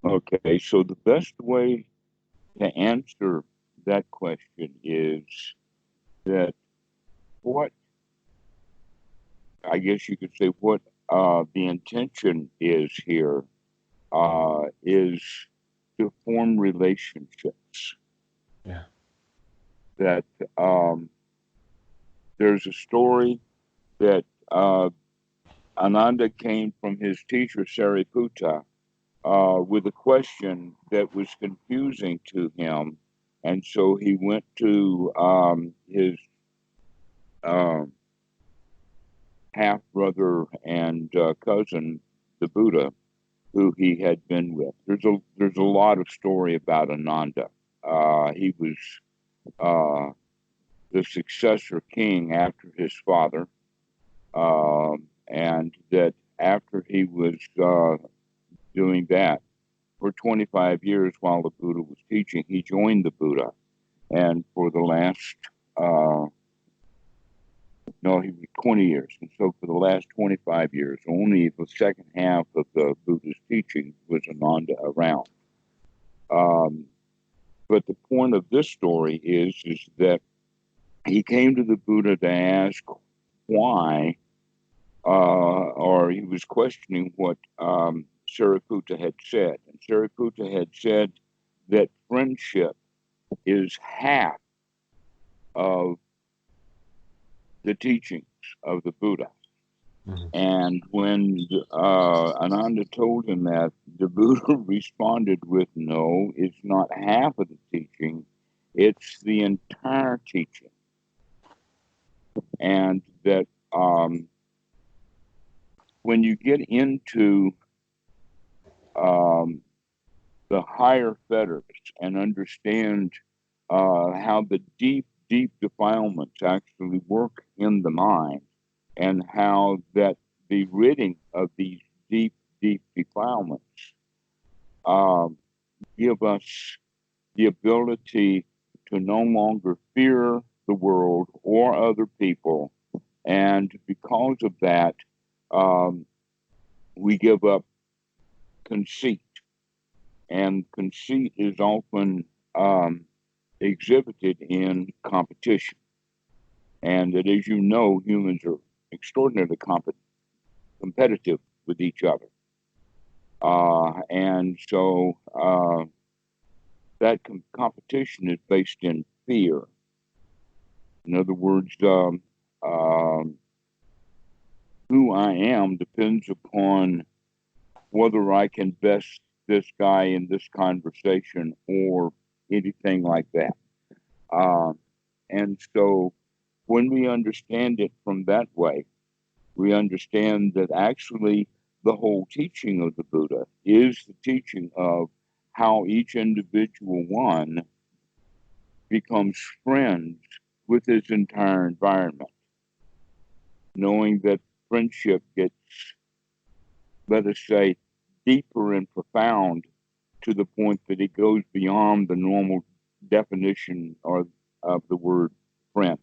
Okay, so the best way to answer that question is that what I guess you could say what the intention is here is to form relationships. Yeah. That there's a story that Ananda came from his teacher Sariputta with a question that was confusing to him, and so he went to his um, half brother and cousin, the Buddha, who he had been with. There's a lot of story about Ananda. He was uh, the successor king after his father, and that after he was doing that for 25 years while the Buddha was teaching, he joined the Buddha, and for the last uh, no, he was 20 years. And so for the last 25 years, only the second half of the Buddha's teaching was Ananda around. Um, but the point of this story is that he came to the Buddha to ask why, or he was questioning what Sariputta had said. And Sariputta had said that friendship is half of the teachings of the Buddha. Hmm. And when Ananda told him that, the Buddha responded with, no, it's not half of the teaching, it's the entire teaching. And that when you get into um, the higher fetters and understand how the deep, deep defilements actually work in the mind, and how that the ridding of these deep, deep defilements um, give us the ability to no longer fear the world or other people. And because of that, um, we give up conceit. And conceit is often exhibited in competition. And that, as you know, humans are extraordinarily competitive with each other. And so that competition is based in fear. In other words, um, who I am depends upon whether I can best this guy in this conversation or anything like that. Um, and so when we understand it from that way, we understand that actually the whole teaching of the Buddha is the teaching of how each individual one becomes friends with his entire environment, knowing that friendship gets, let us say, deeper and profound to the point that it goes beyond the normal definition of the word friend.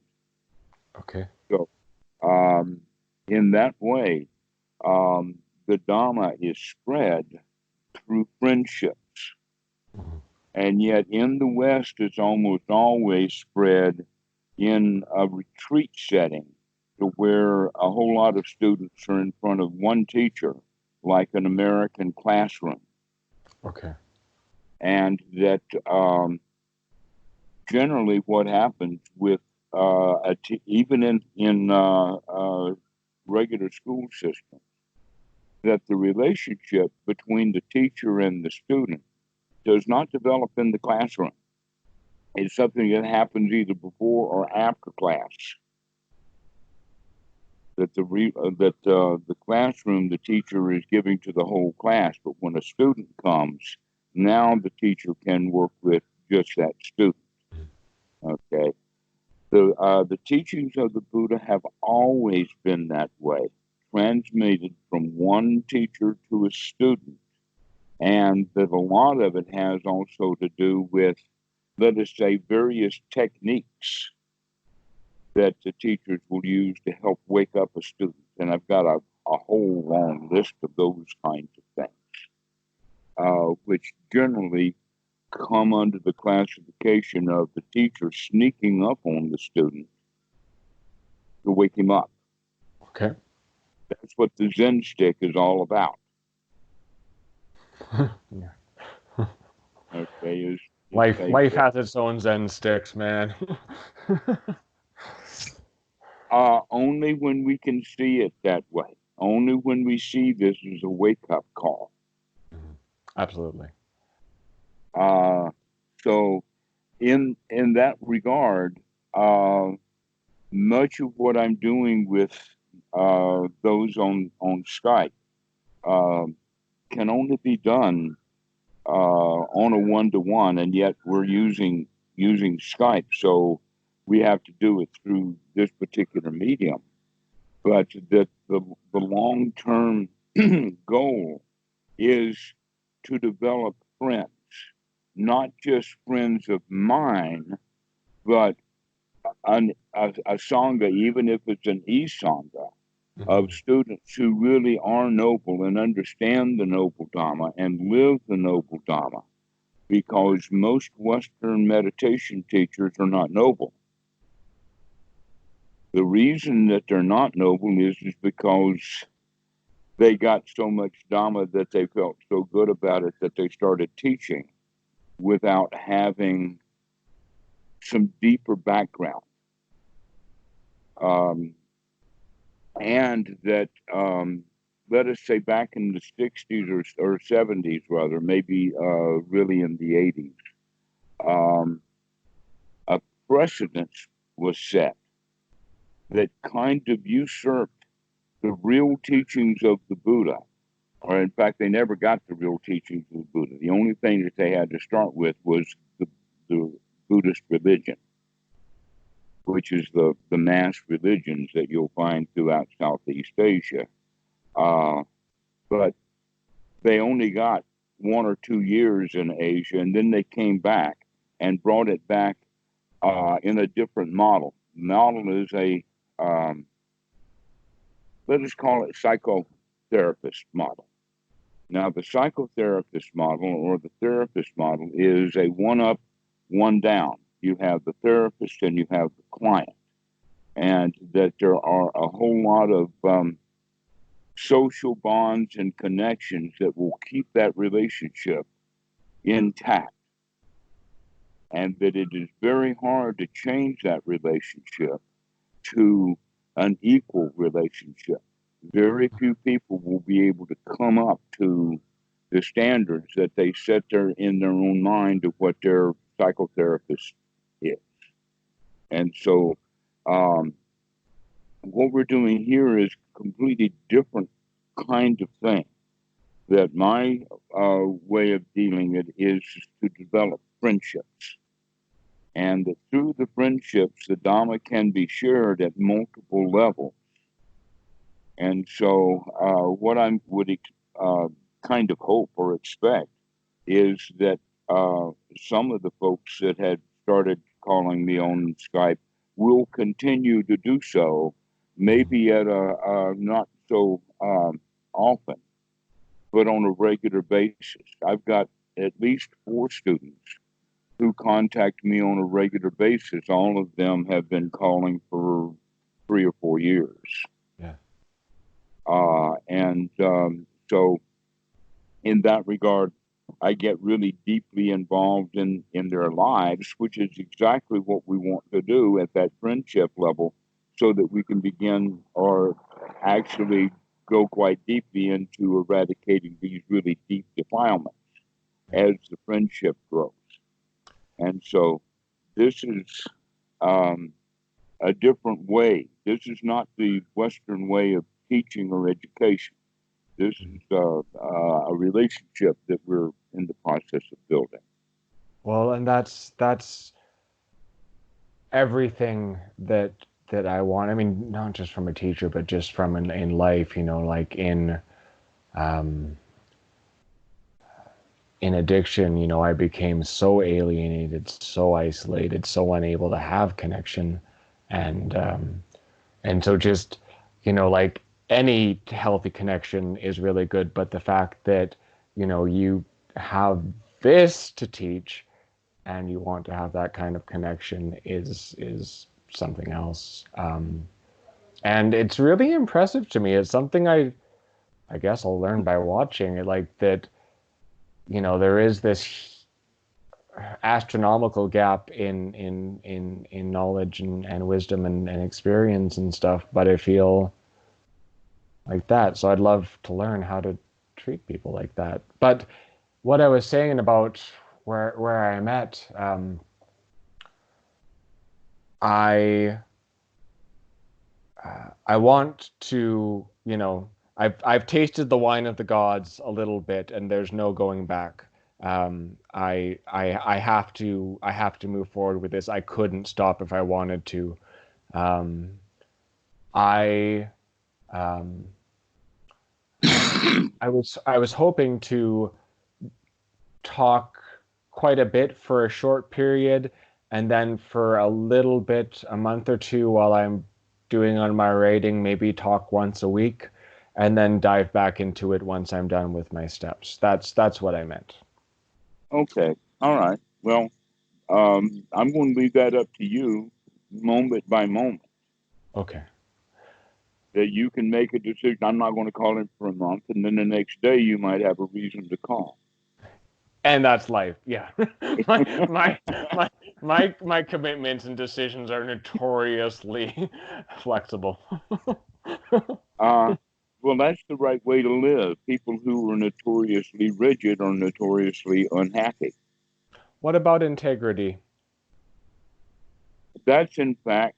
Okay. So, um, in that way, um, the Dhamma is spread through friendships. Hmm. And yet, in the West, it's almost always spread in a retreat setting to where a whole lot of students are in front of one teacher, like an American classroom. Okay. And that generally what happens with even in regular school system, that the relationship between the teacher and the student does not develop in the classroom. It's something that happens either before or after class. That the classroom the teacher is giving to the whole class, but when a student comes, now the teacher can work with just that student. Okay, the teachings of the Buddha have always been that way, transmitted from one teacher to a student, and that a lot of it has also to do with, let us say, various techniques that the teachers will use to help wake up a student. And I've got a whole long list of those kinds of things. which generally come under the classification of the teacher sneaking up on the student to wake him up. Okay. That's what the Zen stick is all about. Yeah. Okay, is Life has its own Zen sticks, man. only when we can see it that way. Only when we see this as a wake-up call. Absolutely. So, in that regard, much of what I'm doing with those on Skype can only be done on a one-to-one, and yet we're using Skype, so we have to do it through this particular medium. But that the long-term goal is to develop friends, not just friends of mine, but a Sangha, even if it's an e-Sangha, of students who really are noble and understand the noble Dhamma and live the noble Dhamma, because most Western meditation teachers are not noble. The reason that they're not noble is because they got so much Dhamma that they felt so good about it that they started teaching without having some deeper background. And that, let us say back in the 60s or 70s, rather, maybe really in the 80s, a precedence was set that kind of usurped the real teachings of the Buddha. Or in fact, they never got the real teachings of the Buddha. The only thing that they had to start with was the Buddhist religion, which is the mass religions that you'll find throughout Southeast Asia. But they only got 1 or 2 years in Asia, and then they came back and brought it back in a different model. The model is a, let us call it psychotherapist model. Now, the psychotherapist model or the therapist model is a one up, one down. You have the therapist and you have the client, and that there are a whole lot of social bonds and connections that will keep that relationship intact, and that it is very hard to change that relationship to an equal relationship. Very few people will be able to come up to the standards that they set there in their own mind of what their psychotherapist is. And so what we're doing here is completely different kind of thing. That my way of dealing it is to develop friendships. And that through the friendships, the Dhamma can be shared at multiple levels. And so what I would kind of hope or expect is that some of the folks that had started calling me on Skype will continue to do so, maybe at a not so often, but on a regular basis. I've got at least 4 students who contact me on a regular basis. All of them have been calling for 3 or 4 years. Yeah. So in that regard, I get really deeply involved in their lives, which is exactly what we want to do at that friendship level, so that we can begin or actually go quite deeply into eradicating these really deep defilements as the friendship grows. And so this is a different way. This is not the Western way of teaching or education. This is a relationship that we're in the process of building. Well, and that's everything that I want. I mean, not just from a teacher, but just from in life. You know, like in addiction. You know, I became so alienated, so isolated, so unable to have connection, and so just, you know, like any healthy connection is really good, but the fact that, you know, you have this to teach and you want to have that kind of connection is something else. And it's really impressive to me. It's something I guess I'll learn by watching it, like that, there is this astronomical gap in knowledge and wisdom and experience and stuff, but I feel like that. So I'd love to learn how to treat people like that. But what I was saying about where I'm at, I I want to, I've tasted the wine of the gods a little bit, and there's no going back. I have to move forward with this. I couldn't stop if I wanted to. Um, I um, I was hoping to talk quite a bit for a short period, and then for a little bit, a month or two, while I'm doing on my rating, maybe talk once a week, and then dive back into it once I'm done with my steps. That's what I meant. Okay. All right. Well, I'm going to leave that up to you, moment by moment, Okay. that you can make a decision. I'm not going to call him for a month, and then the next day you might have a reason to call. And that's life. Yeah. my my my my commitments and decisions are notoriously flexible. uh, well, that's the right way to live. People who are notoriously rigid are notoriously unhappy. What about integrity? That's, in fact,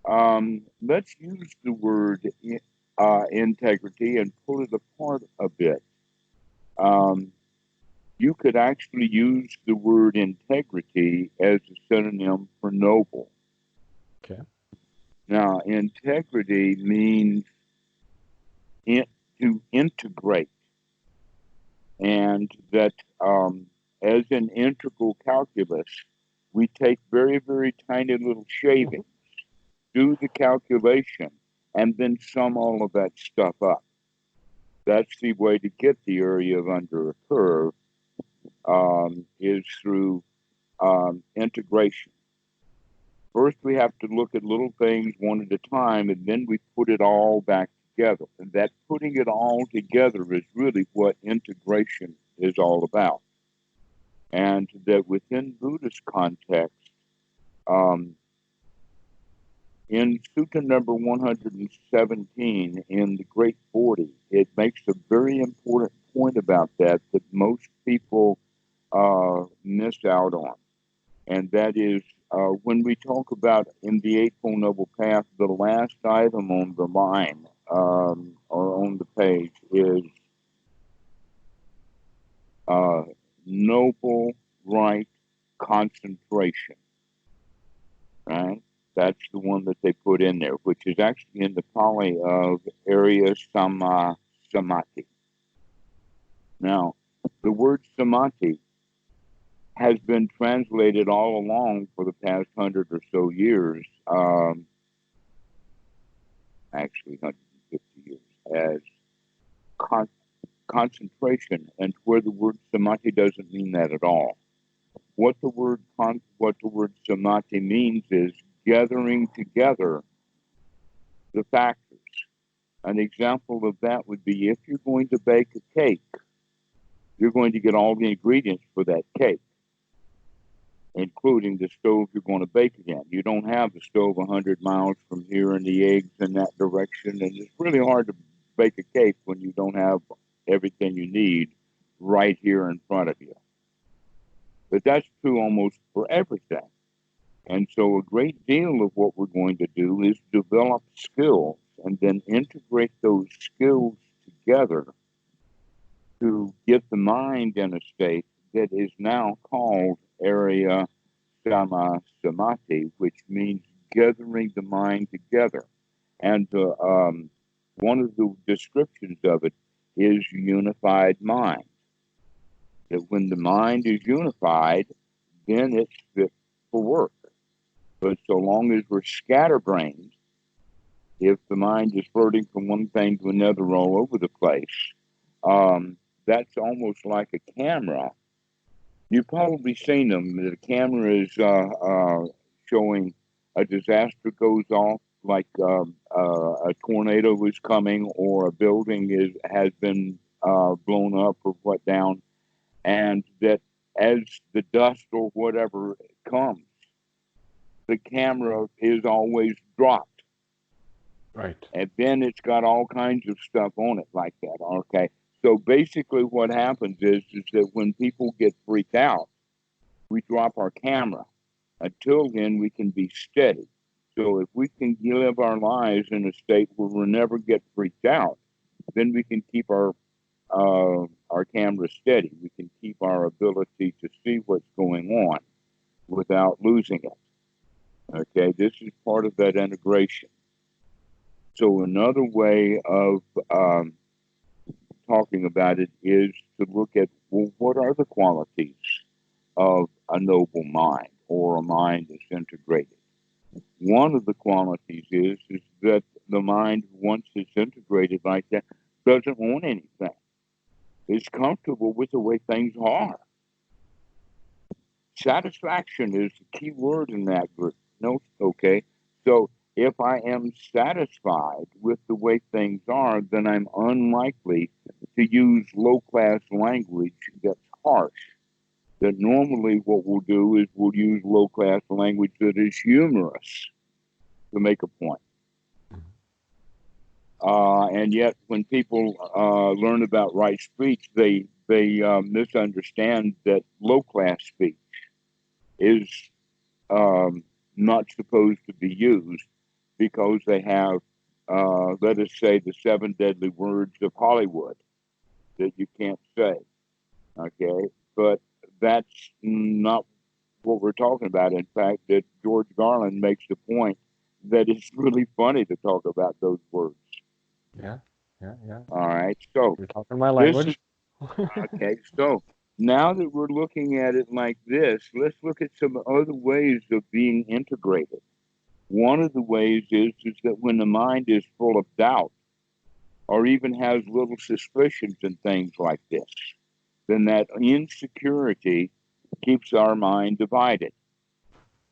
let's use the word integrity and pull it apart a bit. Um, you could actually use the word integrity as a synonym for noble. Okay. Now, integrity means to integrate, and that as an integral calculus, we take very, very tiny little shavings, do the calculation, and then sum all of that stuff up. That's the way to get the area of under a curve, is through integration. First, we have to look at little things one at a time, and then we put it all back together. And that putting it all together is really what integration is all about. And that within Buddhist context, um, in Sutta number 117 in the Great 40, it makes a very important point about that most people miss out on. And that is when we talk about in the Eightfold Noble Path, the last item on the line or on the page is noble right concentration, right? That's the one that they put in there, which is actually in the Pali of Arya Samadhi. Now, the word samadhi has been translated all along for the past 100 or so years, actually 150 years, as concentration, and where the word samadhi doesn't mean that at all. What the word samadhi means is gathering together the factors. An example of that would be if you're going to bake a cake, you're going to get all the ingredients for that cake, including the stove you're going to bake again. You don't have the stove 100 miles from here and the eggs in that direction, and it's really hard to bake a cake when you don't have everything you need right here in front of you. But that's true almost for everything. And so a great deal of what we're going to do is develop skills and then integrate those skills together to get the mind in a state that is now called Arya Samadhi, which means gathering the mind together. And one of the descriptions of it is unified mind. That when the mind is unified, then it's fit for work. But so long as we're scatterbrained, if the mind is floating from one thing to another all over the place, that's almost like a camera. You've probably seen them. The camera is showing a disaster goes off, like a tornado is coming, or a building has been blown up or what down, and that as the dust or whatever comes, the camera is always dropped, Right. and then it's got all kinds of stuff on it like that. Okay, so basically, what happens is that when people get freaked out, we drop our camera. Until then, we can be steady. So if we can live our lives in a state where we'll never get freaked out, then we can keep our camera steady. We can keep our ability to see what's going on without losing it. Okay, this is part of that integration. So another way of talking about it is to look at, well, what are the qualities of a noble mind or a mind that's integrated? One of the qualities is that the mind, once it's integrated like that, doesn't want anything. It's comfortable with the way things are. Satisfaction is the key word in that group. No, okay. So if I am satisfied with the way things are, then I'm unlikely to use low class language that's harsh. That normally what we'll do is we'll use low class language that is humorous to make a point. And yet, when people learn about right speech, they misunderstand that low class speech is not supposed to be used because they have, let us say, the seven deadly words of Hollywood that you can't say. Okay, but that's not what we're talking about. In fact, that George Garland makes the point that it's really funny to talk about those words. Yeah. Yeah. Yeah. All right, so You're talking my this is language. okay. So now that we're looking at it like this, let's look at some other ways of being integrated. One of the ways is that when the mind is full of doubt or even has little suspicions and things like this, then that insecurity keeps our mind divided.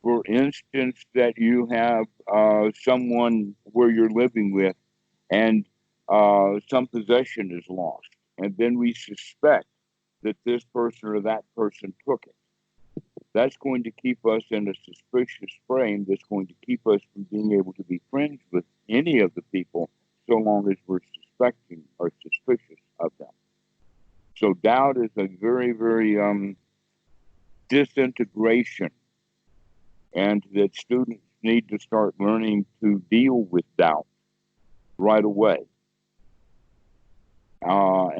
For instance, that you have someone where you're living with and some possession is lost, and then we suspect that this person or that person took it. That's going to keep us in a suspicious frame that's going to keep us from being able to be friends with any of the people so long as we're suspecting or suspicious of them. So doubt is a very, very disintegration, and that students need to start learning to deal with doubt right away.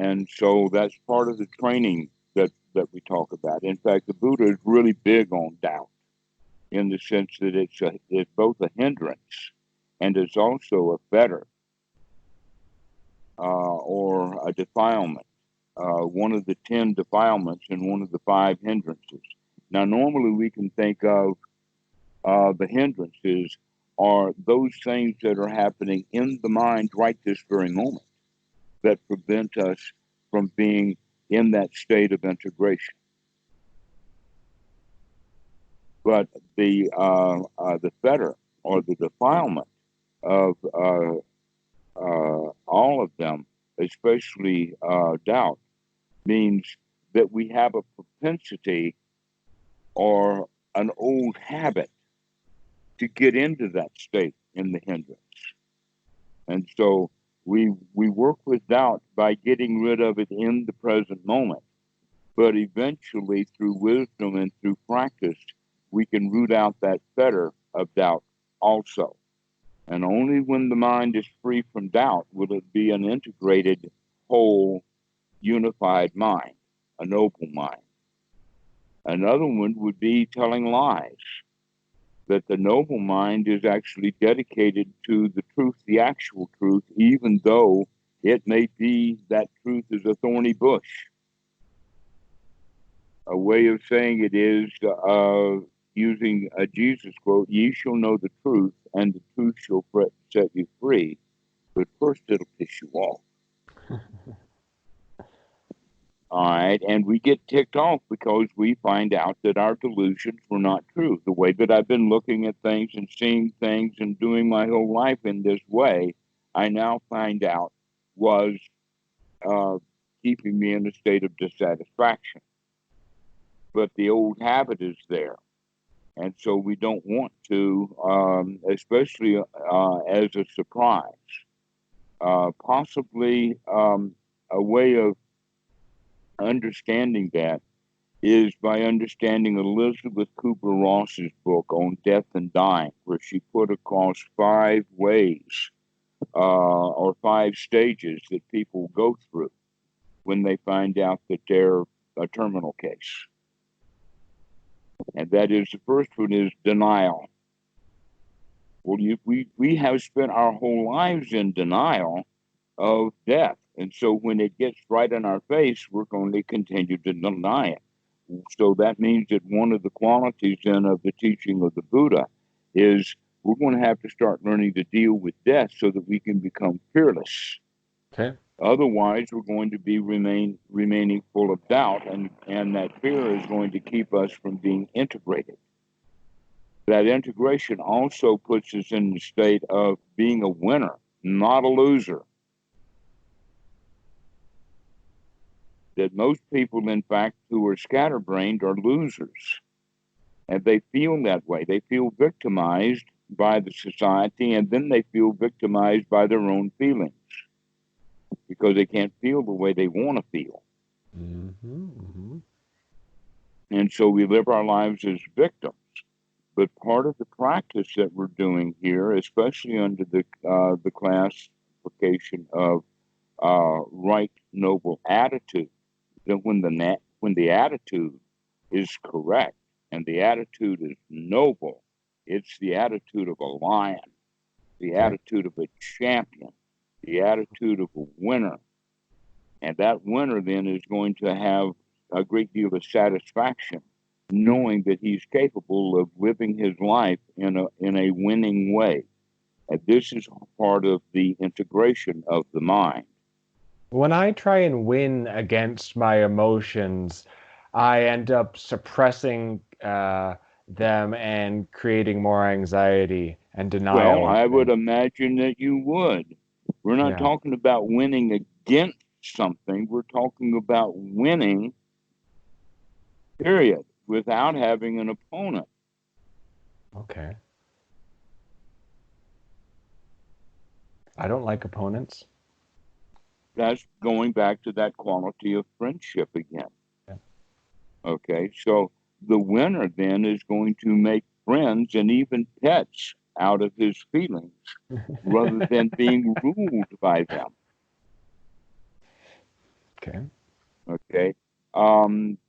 And so that's part of the training that we talk about. In fact, the Buddha is really big on doubt in the sense that it's both a hindrance and it's also a fetter or a defilement. One of the 10 defilements and one of the 5 hindrances. Now, normally we can think of the hindrances are those things that are happening in the mind right this very moment that prevent us from being in that state of integration. But the fetter or the defilement of all of them, especially doubt, means that we have a propensity or an old habit to get into that state in the hindrance. And so we work with doubt by getting rid of it in the present moment. But eventually, through wisdom and through practice, we can root out that fetter of doubt also. And only when the mind is free from doubt will it be an integrated, whole, unified mind, a noble mind. Another one would be telling lies, that the noble mind is actually dedicated to the truth, the actual truth, even though it may be that truth is a thorny bush. A way of saying it is using a Jesus quote, ye shall know the truth, and the truth shall set you free, but first it'll piss you off. All right. And we get ticked off because we find out that our delusions were not true. The way that I've been looking at things and seeing things and doing my whole life in this way, I now find out was uh, keeping me in a state of dissatisfaction. But the old habit is there. And so we don't want to, especially as a surprise. Possibly a way of understanding that is by understanding Elizabeth Kubler-Ross's book on death and dying, where she put across 5 ways or 5 stages that people go through when they find out that they're a terminal case. And that is, the first one is denial. Well, we have spent our whole lives in denial of death. And so when it gets right in our face, we're going to continue to deny it. So that means that one of the qualities then of the teaching of the Buddha is we're going to have to start learning to deal with death so that we can become fearless. Okay. Otherwise, we're going to be remaining full of doubt, and that fear is going to keep us from being integrated. That integration also puts us in the state of being a winner, not a loser. That most people, in fact, who are scatterbrained are losers. And they feel that way. They feel victimized by the society, and then they feel victimized by their own feelings because they can't feel the way they want to feel. Mm-hmm, mm-hmm. And so we live our lives as victims. But part of the practice that we're doing here, especially under the classification of right noble attitude, that when the attitude is correct and the attitude is noble, it's the attitude of a lion, the attitude of a champion, the attitude of a winner. And that winner then is going to have a great deal of satisfaction knowing that he's capable of living his life in a winning way. And this is part of the integration of the mind. When I try and win against my emotions, I end up suppressing them and creating more anxiety and Well, denial of I would things. imagine that you would. We're not Yeah. talking about winning against something. We're talking about winning, period, without having an opponent. Okay. I don't like opponents. That's going back to that quality of friendship again. Yeah. Okay, so the winner then is going to make friends and even pets out of his feelings rather than being ruled by them. Okay. Okay,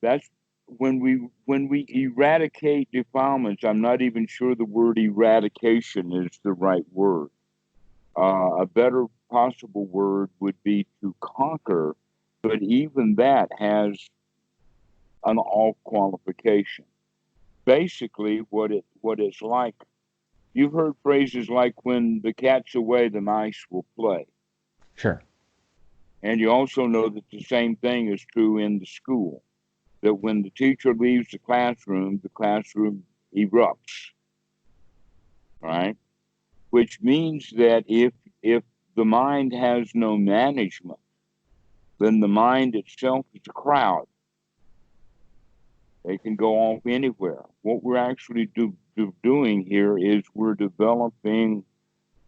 that's when we eradicate defilements. I'm not even sure the word eradication is the right word. A better possible word would be to conquer, but even that has an off qualification. Basically, what it's like. You've heard phrases like "when the cat's away, the mice will play," Sure. and you also know that the same thing is true in the school. That when the teacher leaves the classroom erupts, right? Which means that if the mind has no management, then the mind itself is a crowd. They can go off anywhere. What we're actually doing here is we're developing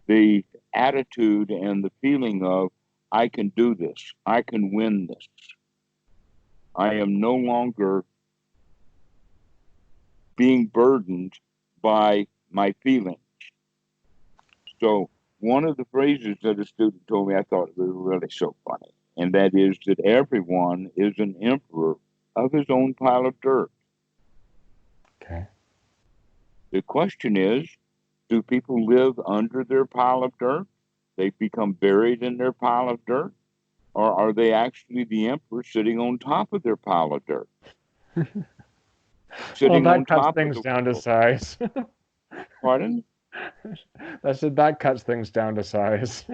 the attitude and the feeling of, I can do this. I can win this. I am no longer being burdened by my feelings. So one of the phrases that a student told me I thought was really so funny, and that is that everyone is an emperor of his own pile of dirt. Okay. The question is, do people live under their pile of dirt? They become buried in their pile of dirt? Or are they actually the emperor sitting on top of their pile of dirt? Well, Sitting that on cuts top of things the down to world. size. Pardon? I said that cuts things down to size.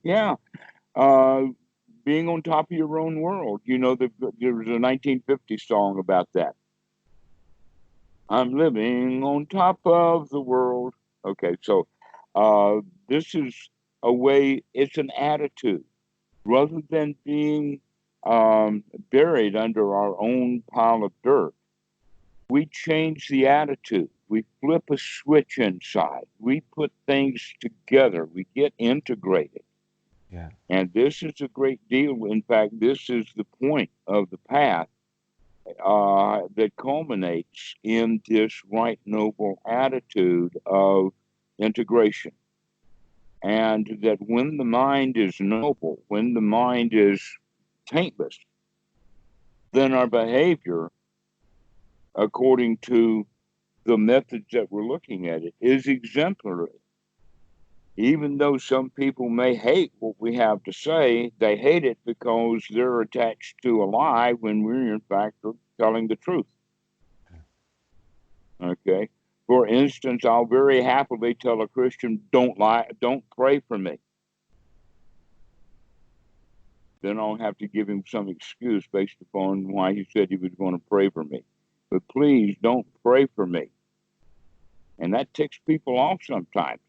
Yeah. Uh, on top of your own world. You know, there was a 1950 song about that. I'm living on top of the world. Okay, so this is a way, it's an attitude. Rather than being buried under our own pile of dirt, we change the attitude. We flip a switch inside. We put things together. We get integrated. Yeah. And this is a great deal. In fact, this is the point of the path that culminates in this right noble attitude of integration. And that when the mind is noble, when the mind is taintless, then our behavior, according to the methods that we're looking at it, is exemplary. Even though some people may hate what we have to say, they hate it because they're attached to a lie when we're in fact telling the truth. Okay. For instance, I'll very happily tell a Christian, don't lie, don't pray for me. Then I'll have to give him some excuse based upon why he said he was going to pray for me. But please don't pray for me. And that ticks people off sometimes.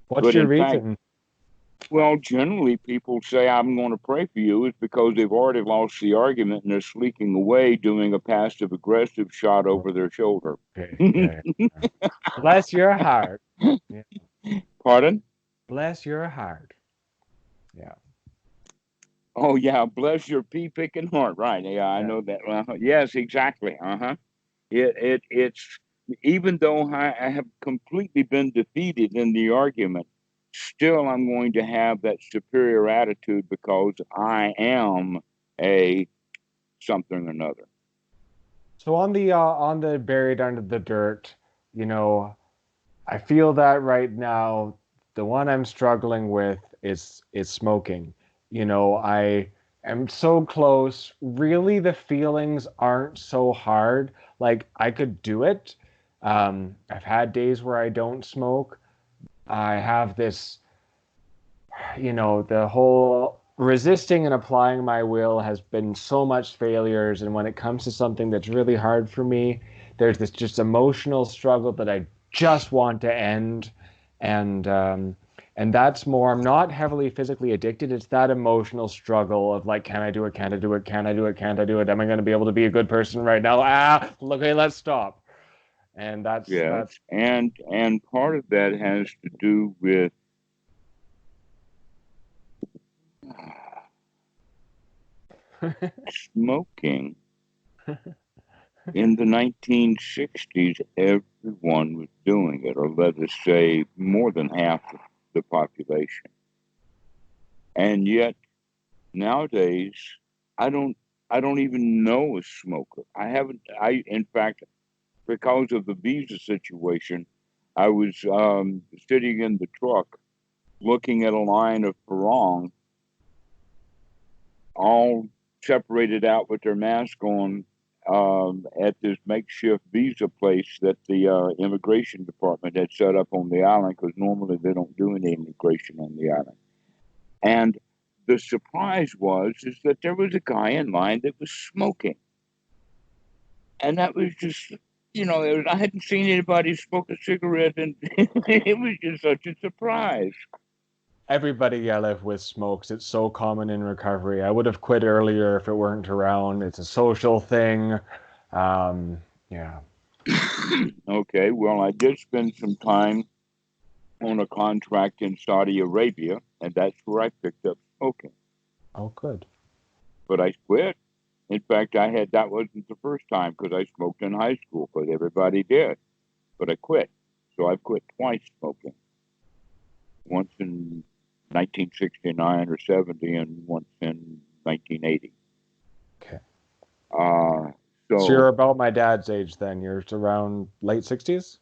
What's your reason? Well, generally people say I'm going to pray for you is because they've already lost the argument and they're sneaking away doing a passive aggressive shot over their shoulder. Okay. Yeah. Bless your heart. Yeah. Pardon? Bless your heart. Yeah. Oh yeah, bless your pea picking heart. Right. Yeah, I know that. Yes, exactly. It's even though I have completely been defeated in the argument, still I'm going to have that superior attitude because I am a something or another. So on the buried under the dirt, you know, I feel that right now the one I'm struggling with is smoking. You know, I am so close. Really, the feelings aren't so hard. Like I could do it. I've had days where I don't smoke. I have this, you know, the whole resisting and applying my will has been so much failures. And when it comes to something that's really hard for me, there's this just emotional struggle that I just want to end. And that's more, I'm not heavily physically addicted. It's that emotional struggle of like, can I do it? Can't I do it? Can I do it? Can't I do it? Am I going to be able to be a good person right now? Okay, let's stop. And that's and part of that has to do with smoking. In the 1960s, everyone was doing it, or let us say more than half the population. And yet nowadays, I don't I don't even know a smoker. I haven't. I in fact, because of the visa situation, I was sitting in the truck looking at a line of Farong, all separated out with their mask on, at this makeshift visa place that the immigration department had set up on the island, because normally they don't do any immigration on the island. And the surprise was is that there was a guy in line that was smoking, and that was just, I hadn't seen anybody smoke a cigarette, and it was just such a surprise. everybody I live with smokes. It's so common in recovery. I would have quit earlier if it weren't around. It's a social thing. Yeah. Okay, well, I did spend some time on a contract in Saudi Arabia, and that's where I picked up smoking. Oh, good. But I quit. In fact, that wasn't the first time, because I smoked in high school, because everybody did. But I quit. So I've quit twice smoking. Once in 1969 or 70, and once in 1980. Okay. So you're about my dad's age then. You're around late 60s?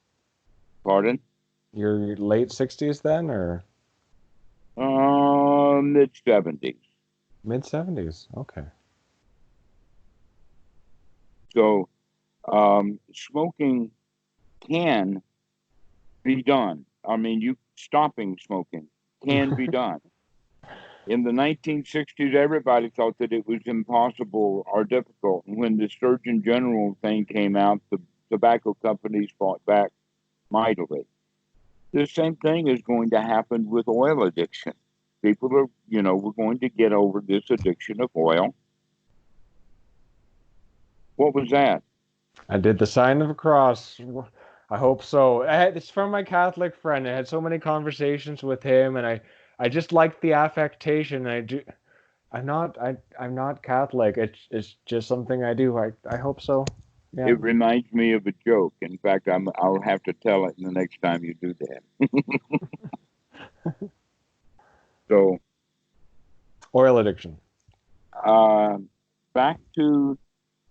Pardon? You're late 60s then, or? Mid 70s. Mid 70s. Okay. So smoking can be done. I mean, stopping smoking can be done. In the 1960s, everybody thought that it was impossible or difficult. And when the Surgeon General thing came out, the tobacco companies fought back mightily. The same thing is going to happen with oil addiction. People are, we're going to get over this addiction of oil. What was that? I did the sign of a cross. I hope so. It's from my Catholic friend. I had so many conversations with him, and I just like the affectation. I do. I'm not Catholic. It's just something I do. I hope so. Yeah. It reminds me of a joke. In fact, I'll have to tell it the next time you do that. So, Oil addiction. back to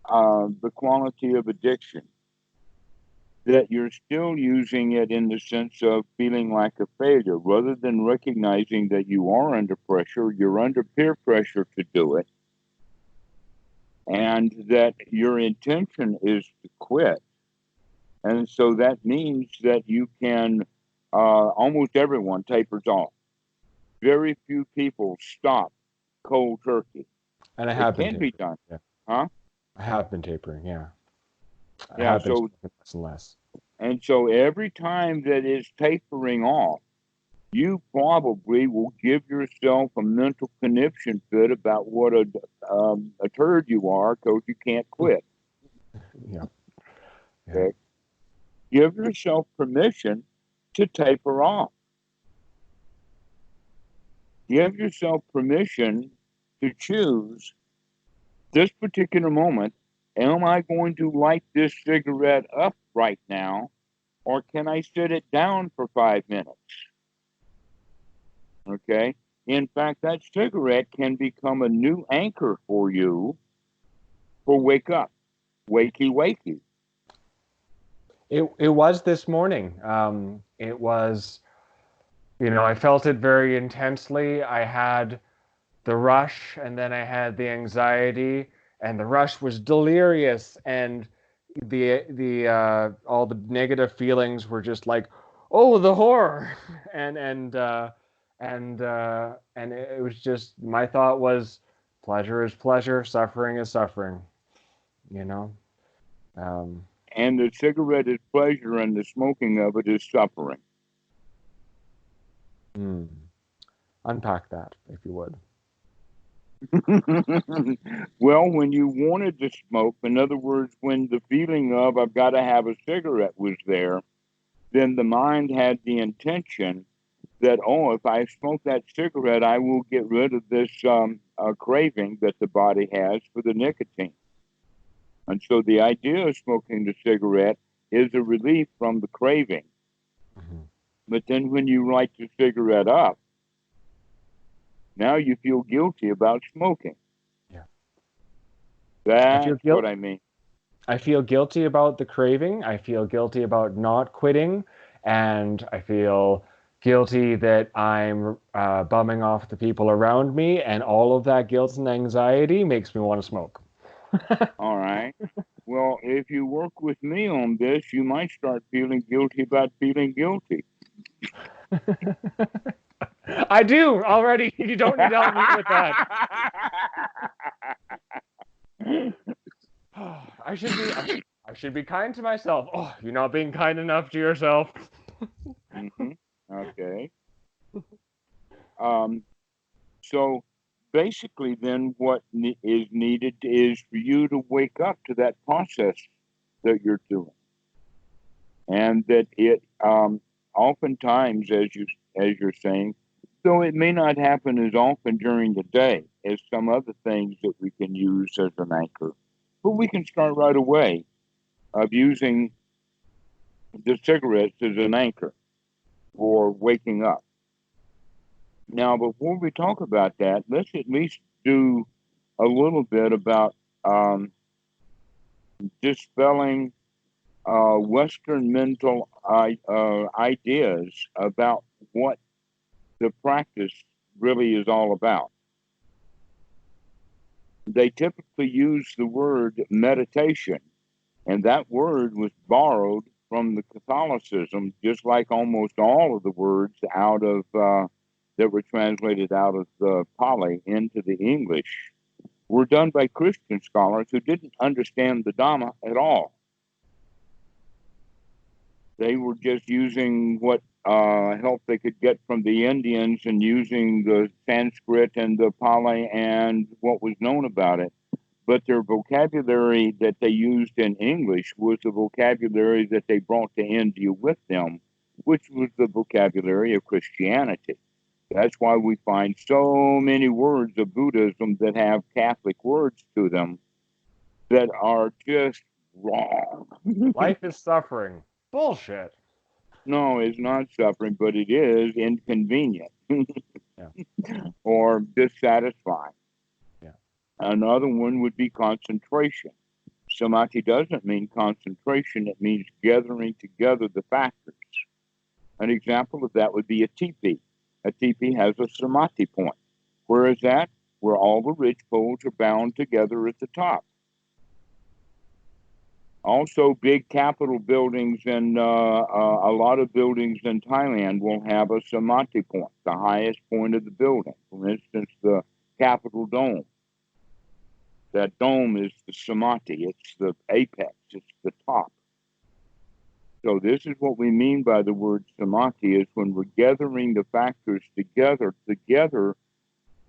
the quality of addiction, that you're still using it in the sense of feeling like a failure rather than recognizing that you are under pressure, you're under peer pressure to do it, and that your intention is to quit. And so that means that you can, almost everyone tapers off. Very few people stop cold turkey. And I It have been can be tapering. done, Yeah. huh? I have been tapering. Yeah. I Yeah. have been So, smoking less and less. and so every time that it's tapering off, you probably will give yourself a mental conniption fit about what a turd you are because you can't quit. Yeah. Yeah. Okay? Give yourself permission to taper off. Give yourself permission to choose this particular moment. Am I going to light this cigarette up right now, or can I sit it down for 5 minutes? Okay. In fact, that cigarette can become a new anchor for you for wake up, wakey, wakey. It was this morning. It was, I felt it very intensely. I had the rush, and then I had the anxiety, and the rush was delirious, and the all the negative feelings were just like, oh, the horror, and it was just, my thought was, pleasure is pleasure, suffering is suffering, you know. Um, And the cigarette is pleasure, and the smoking of it is suffering. hmm. Unpack that, if you would. Well, when you wanted to smoke, in other words, when the feeling of I've got to have a cigarette was there, then the mind had the intention that, oh, if I smoke that cigarette, I will get rid of this craving that the body has for the nicotine. And so the idea of smoking the cigarette is a relief from the craving. Mm-hmm. But then when you light the cigarette up, now you feel guilty about smoking. Yeah. I feel That's what guilt. I mean. I feel guilty about the craving. I feel guilty about not quitting, and I feel guilty that I'm bumming off the people around me, and all of that guilt and anxiety makes me want to smoke. All right. Well, if you work with me on this, you might start feeling guilty about feeling guilty. I do already. You don't need to help me with that. I should be kind to myself. Oh, you're not being kind enough to yourself. Mm-hmm. Okay. Um, so basically, then what is needed is for you to wake up to that process that you're doing, and that it oftentimes, as you're saying, though it may not happen as often during the day as some other things that we can use as an anchor, but we can start right away of using the cigarettes as an anchor for waking up. Now, before we talk about that, let's at least do a little bit about dispelling Western mental ideas about what the practice really is all about. They typically use the word meditation, and that word was borrowed from the Catholicism, just like almost all of the words out of that were translated out of the Pali into the English were done by Christian scholars who didn't understand the Dhamma at all. They were just using what help they could get from the Indians and using the Sanskrit and the Pali and what was known about it. But their vocabulary that they used in English was the vocabulary that they brought to India with them, which was the vocabulary of Christianity. That's why we find so many words of Buddhism that have Catholic words to them that are just wrong. Life is suffering. Bullshit. No, it's not suffering, but it is inconvenient or dissatisfying. Yeah. Another one would be concentration. Samadhi doesn't mean concentration, it means gathering together the factors. An example of that would be a teepee. A teepee has a samadhi point. Where is that? Where all the ridge poles are bound together at the top. Also, big Capitol buildings and a lot of buildings in Thailand will have a samadhi point, the highest point of the building. For instance, the Capitol Dome. That dome is the samadhi. It's the apex. It's the top. So this is what we mean by the word samadhi, is when we're gathering the factors together,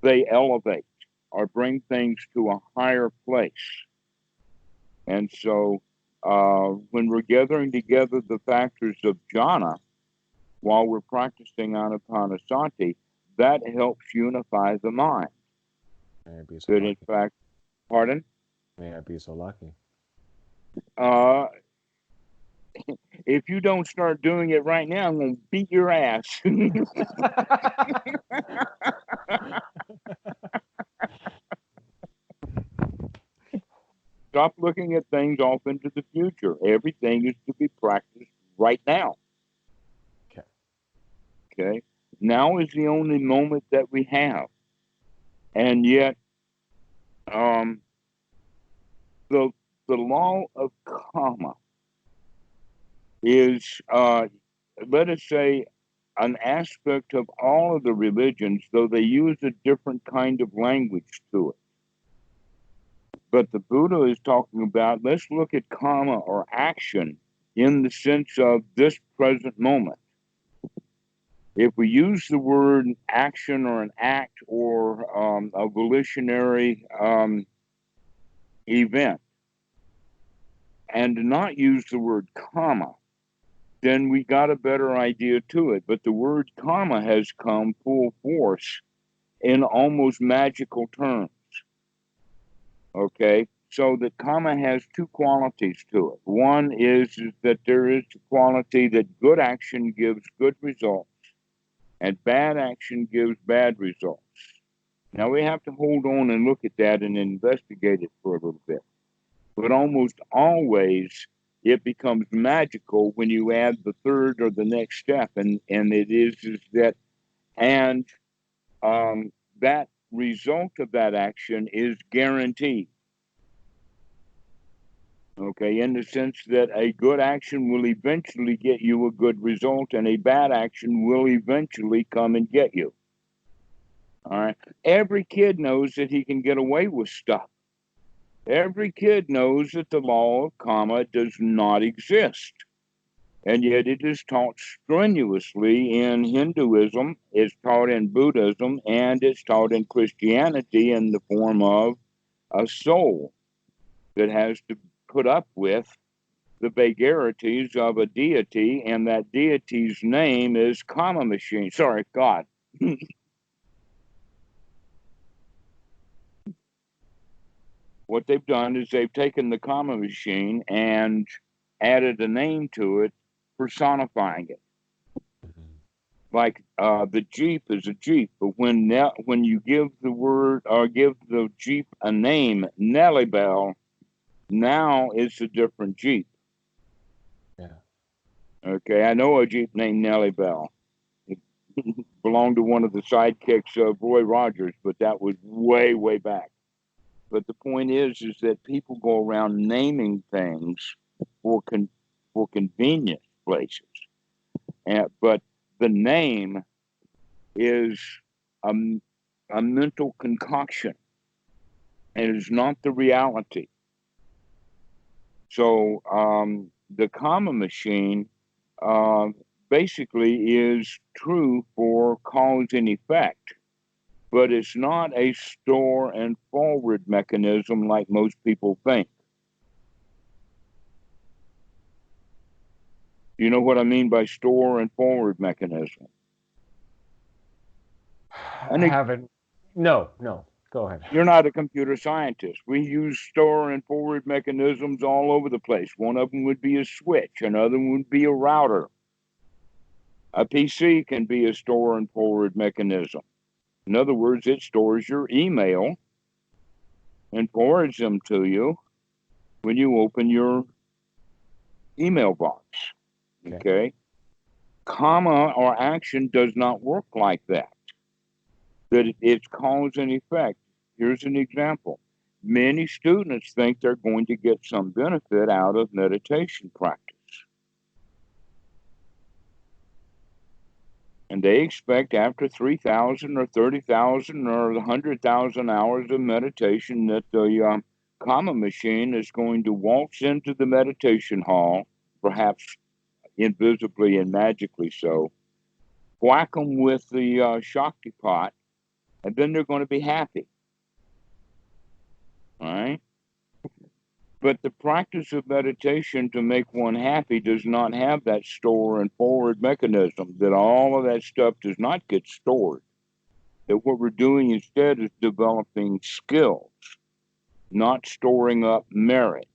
they elevate or bring things to a higher place. And so when we're gathering together the factors of jhana while we're practicing anapanasati, that helps unify the mind. May I be so That lucky. in fact, pardon? May I be so lucky. If you don't start doing it right now, I'm going to beat your ass. Stop looking at things off into the future. Everything is to be practiced right now. Okay? Now is the only moment that we have. And yet, the law of karma is, let us say, an aspect of all of the religions, though they use a different kind of language to it. But the Buddha is talking about, let's look at karma or action in the sense of this present moment. If we use the word action or an act or a volitionary event and not use the word karma, then we got a better idea to it. But the word karma has come full force in almost magical terms. Okay? So that karma has two qualities to it. One is that there is a quality that good action gives good results and bad action gives bad results. Now we have to hold on and look at that and investigate it for a little bit. But almost always it becomes magical when you add the third or the next step, and it is that, and that result of that action is guaranteed. Okay, in the sense that a good action will eventually get you a good result, and a bad action will eventually come and get you. All right. Every kid knows that he can get away with stuff. Every kid knows that the law of karma does not exist. And yet it is taught strenuously in Hinduism, it's taught in Buddhism, and it's taught in Christianity in the form of a soul that has to put up with the vagaries of a deity, and that deity's name is karma machine. Sorry, God. What they've done is they've taken the karma machine and added a name to it, personifying it. Like the Jeep is a Jeep, but when you give the word or give the Jeep a name, Nellie Bell, now it's a different Jeep. Yeah. Okay, I know a Jeep named Nellie Bell. It belonged to one of the sidekicks of Roy Rogers, but that was way, way back. But the point is that people go around naming things for convenience places, but the name is a, a mental concoction. It is not the reality. So the karma machine basically is true for cause and effect, but it's not a store and forward mechanism like most people think. You know what I mean by store and forward mechanism? I haven't. No, no. Go ahead. You're not a computer scientist. We use store and forward mechanisms all over the place. One of them would be a switch. Another one would be a router. A PC can be a store and forward mechanism. In other words, it stores your email and forwards them to you when you open your email box. Okay? Karma or action does not work like that. That it's cause and effect. Here's an example. Many students think they're going to get some benefit out of meditation practice. And they expect after 3,000 or 30,000 or 100,000 hours of meditation that the karma machine is going to waltz into the meditation hall, perhaps invisibly and magically so, whack them with the Shakti pot, and then they're going to be happy. All right? But the practice of meditation to make one happy does not have that store and forward mechanism, that all of that stuff does not get stored. That what we're doing instead is developing skills, not storing up merit.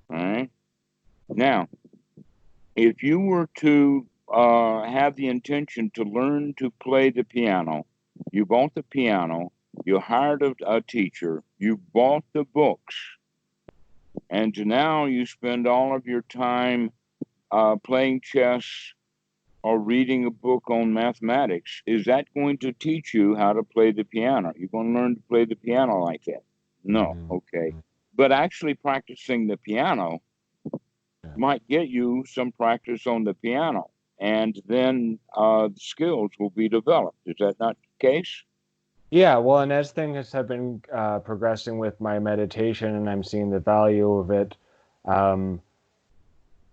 All right? Now, if you were to have the intention to learn to play the piano, you bought the piano, you hired a teacher, you bought the books, and now you spend all of your time playing chess or reading a book on mathematics. Is that going to teach you how to play the piano? You're going to learn to play the piano like that? No, okay. But actually practicing the piano might get you some practice on the piano, and then the skills will be developed. Is that not the case? Yeah, well, and as things have been progressing with my meditation and I'm seeing the value of it,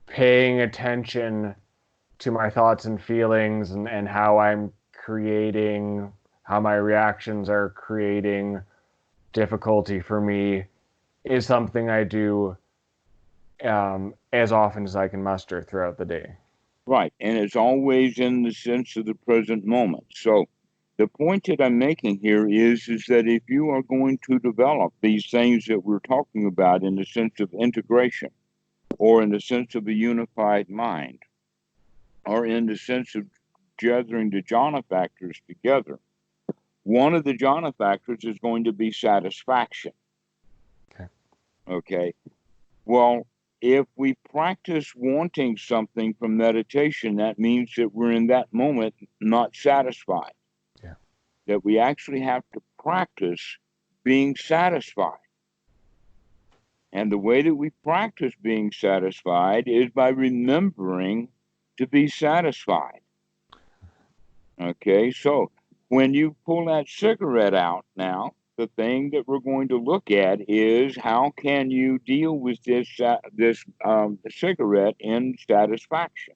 paying attention to my thoughts and feelings and how I'm creating, how my reactions are creating difficulty for me is something I do as often as I can muster throughout the day. Right, and it's always in the sense of the present moment. So the point that I'm making here is that if you are going to develop these things that we're talking about in the sense of integration, or in the sense of a unified mind, or in the sense of gathering the jhana factors together, one of the jhana factors is going to be satisfaction. Okay. Well, if we practice wanting something from meditation, that means that we're in that moment not satisfied. Yeah. That we actually have to practice being satisfied. And the way that we practice being satisfied is by remembering to be satisfied. Okay, so when you pull that cigarette out now, the thing that we're going to look at is how can you deal with this cigarette in satisfaction.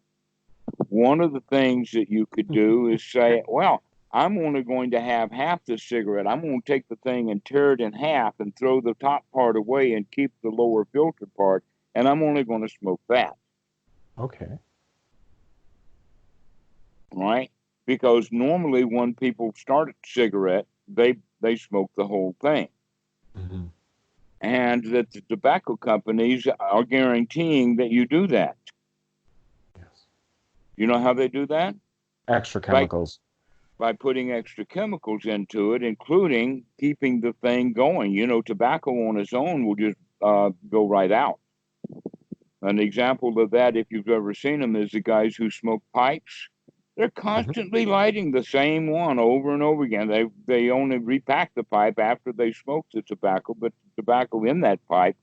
One of the things that you could do is say, well, I'm only going to have half the cigarette. I'm going to take the thing and tear it in half and throw the top part away and keep the lower filtered part, and I'm only going to smoke that. Okay. Right? Because normally when people start a cigarette, they smoke the whole thing. Mm-hmm. And that the tobacco companies are guaranteeing that you do that. Yes. You know how they do that? Extra chemicals. By putting extra chemicals into it, including keeping the thing going. You know, tobacco on its own will just go right out. An example of that, if you've ever seen them, is the guys who smoke pipes. They're constantly lighting the same one over and over again. They only repack the pipe after they smoke the tobacco, but the tobacco in that pipe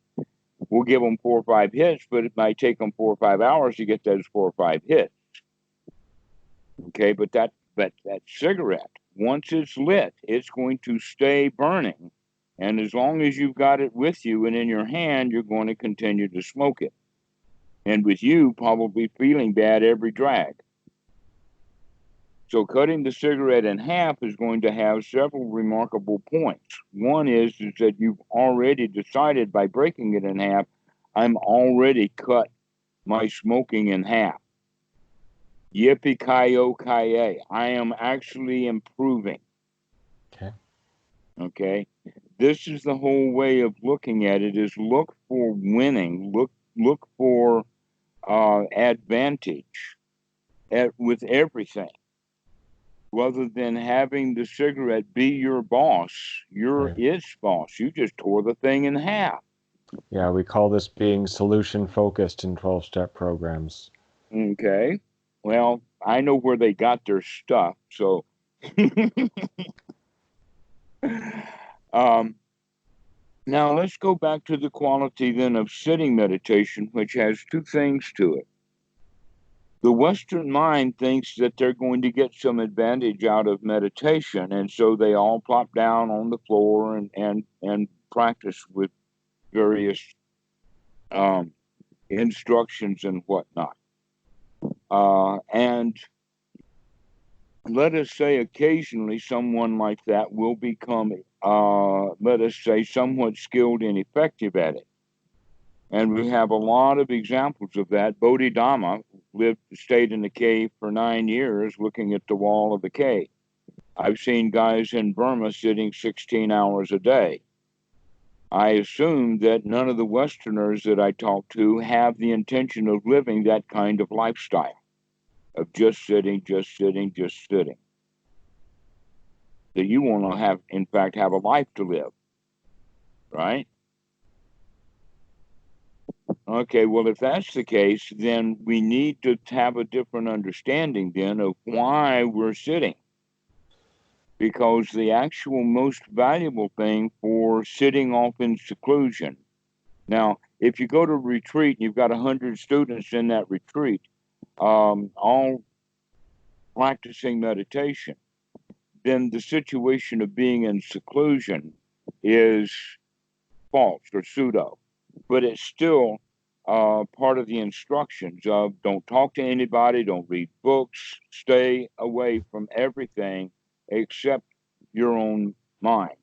will give them 4 or 5 hits, but it might take them 4 or 5 hours to get those 4 or 5 hits. Okay, but that cigarette, once it's lit, it's going to stay burning. And as long as you've got it with you and in your hand, you're going to continue to smoke it. And with you probably feeling bad every drag. So cutting the cigarette in half is going to have several remarkable points. One is that you've already decided by breaking it in half, I'm already cut my smoking in half. Yippee-ki-yo-ki-yay. I am actually improving. Okay. Okay. This is the whole way of looking at it, is look for winning, look for advantage with everything, rather than having the cigarette be your boss. You're Right. its boss. You just tore the thing in half. Yeah, we call this being solution focused in 12-step programs. Okay. Well, I know where they got their stuff, so um, now let's go back to the quality then of sitting meditation, which has two things to it. The Western mind thinks that they're going to get some advantage out of meditation, and so they all plop down on the floor and practice with various instructions and whatnot. And let us say occasionally someone like that will become, let us say, somewhat skilled and effective at it. And we have a lot of examples of that. Bodhidharma stayed in the cave for 9 years looking at the wall of the cave. I've seen guys in Burma sitting 16 hours a day. I assume that none of the Westerners that I talk to have the intention of living that kind of lifestyle, of just sitting, just sitting, just sitting. That you want to have, in fact, have a life to live, right? Okay, well, if that's the case, then we need to have a different understanding then of why we're sitting. Because the actual most valuable thing for sitting off in seclusion. Now, if you go to a retreat and you've got 100 students in that retreat, all practicing meditation, then the situation of being in seclusion is false or pseudo. But it's still part of the instructions of don't talk to anybody, don't read books, stay away from everything except your own mind.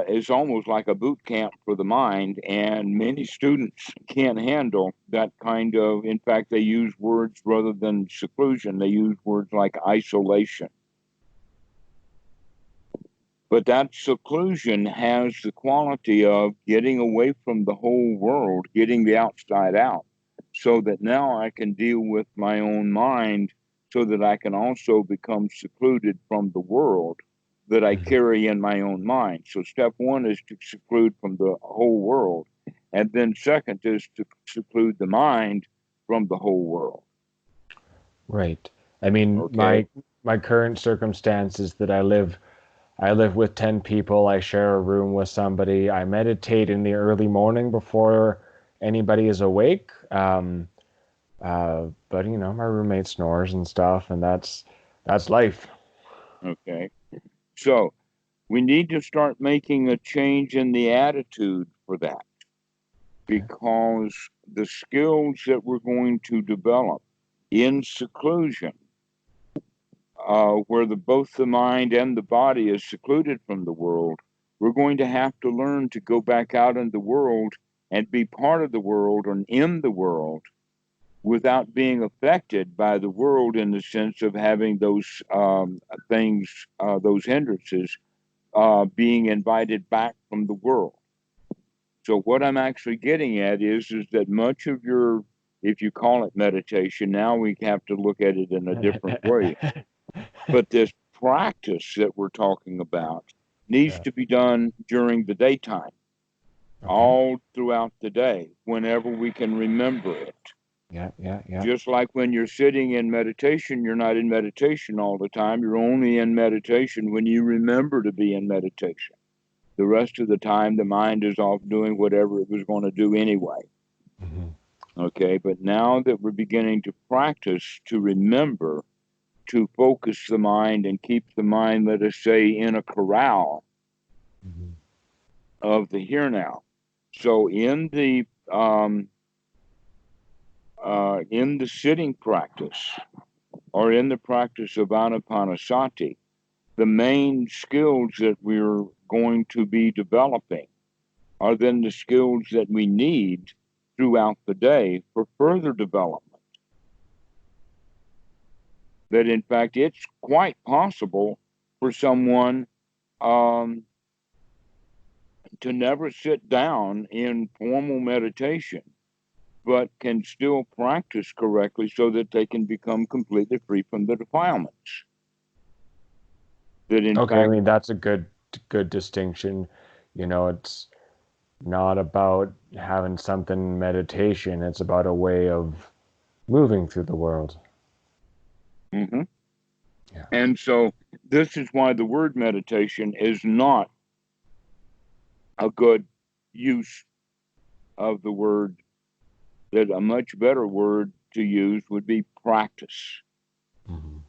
It's almost like a boot camp for the mind, and many students can't handle that kind of, in fact, they use words rather than seclusion, they use words like isolation. But that seclusion has the quality of getting away from the whole world, getting the outside out, so that now I can deal with my own mind, so that I can also become secluded from the world that I carry in my own mind. So step one is to seclude from the whole world. And then second is to seclude the mind from the whole world. Right. I mean, Okay. my current circumstance is that I live with 10 people. I share a room with somebody. I meditate in the early morning before anybody is awake. But you know, my roommate snores and stuff, and that's life. Okay. So we need to start making a change in the attitude for that, Okay. because the skills that we're going to develop in seclusion, where both the mind and the body is secluded from the world, we're going to have to learn to go back out in the world and be part of the world and in the world without being affected by the world, in the sense of having those things, those hindrances, being invited back from the world. So what I'm actually getting at is that much of your, if you call it meditation, now we have to look at it in a different way. But this practice that we're talking about needs Yeah. to be done during the daytime, Okay. all throughout the day, whenever we can remember it. Yeah, yeah, yeah. Just like when you're sitting in meditation, you're not in meditation all the time. You're only in meditation when you remember to be in meditation. The rest of the time, the mind is off doing whatever it was going to do anyway. Hmm. Okay, but now that we're beginning to practice to remember, to focus the mind and keep the mind, let us say, in a corral Mm-hmm. of the here now. So in the sitting practice or in the practice of anapanasati, the main skills that we're going to be developing are then the skills that we need throughout the day for further development. That in fact, it's quite possible for someone um, to never sit down in formal meditation, but can still practice correctly so that they can become completely free from the defilements. That in Okay, I fact, mean that's a good distinction. It's not about having something in meditation. It's about a way of moving through the world. mhm. Yeah. And so this is why the word meditation is not a good use of the word. That a much better word to use would be practice. Mm-hmm.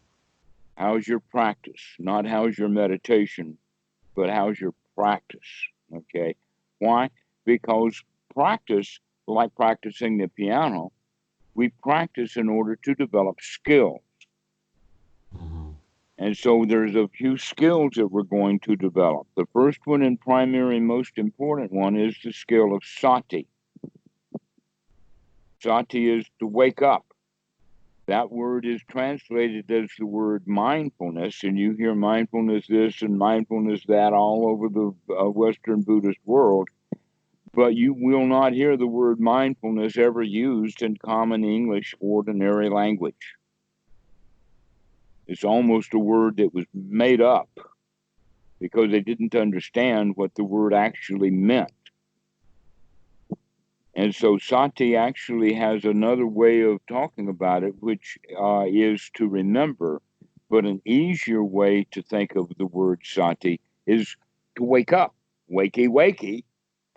How's your practice? Not how's your meditation, but how's your practice? Okay. Why? Because practice, like practicing the piano, we practice in order to develop skill. Mm-hmm. And so there's a few skills that we're going to develop. The first one and primary, most important one is the skill of sati. Sati is to wake up. That word is translated as the word mindfulness, and you hear mindfulness this and mindfulness that all over the Western Buddhist world, but you will not hear the word mindfulness ever used in common English, ordinary language. It's almost a word that was made up because they didn't understand what the word actually meant. And so sati actually has another way of talking about it, which is to remember. But an easier way to think of the word sati is to wake up. Wakey, wakey.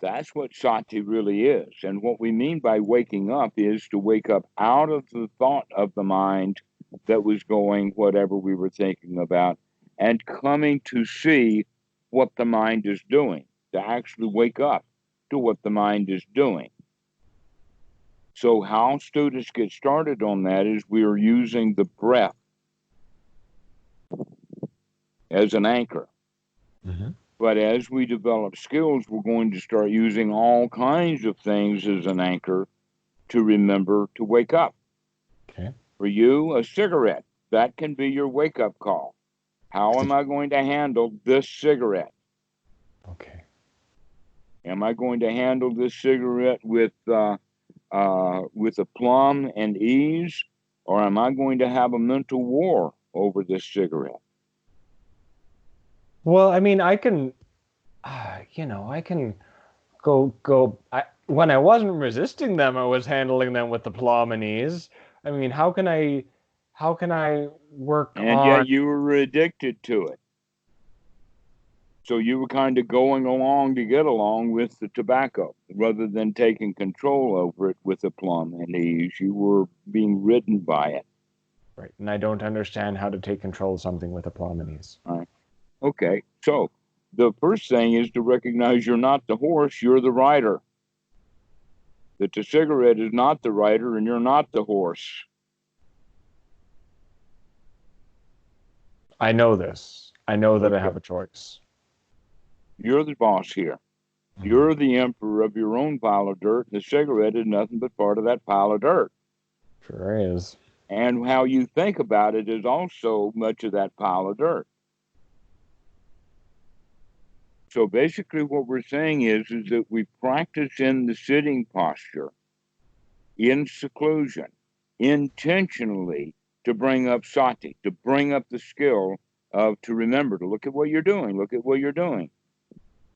That's what sati really is. And what we mean by waking up is to wake up out of the thought of the mind that was going whatever we were thinking about and coming to see what the mind is doing, to actually wake up to what the mind is doing. So how students get started on that is we are using the breath as an anchor. Mm-hmm. But as we develop skills, we're going to start using all kinds of things as an anchor to remember to wake up. Okay. For you, a cigarette, that can be your wake up call. How am I going to handle this cigarette? Okay. Am I going to handle this cigarette with aplomb and ease, or am I going to have a mental war over this cigarette? Well, I mean, I can go. When I wasn't resisting them, I was handling them with the plum and ease. I mean, how can I work And on? yet you were addicted to it. So you were kind of going along to get along with the tobacco rather than taking control over it with aplomb and ease. You were being ridden by it. Right, and I don't understand how to take control of something with a plum and ease. Right? Okay. So the first thing is to recognize you're not the horse, you're the rider. That the cigarette is not the rider and you're not the horse. I know this. I know that I Okay. have a choice. You're the boss here. Mhm. You're the emperor of your own pile of dirt. The cigarette is nothing but part of that pile of dirt. Sure is. And how you think about it is also much of that pile of dirt. So basically, what we're saying is that we practice in the sitting posture, in seclusion, intentionally to bring up sati, to bring up the skill of to remember to look at what you're doing, look at what you're doing.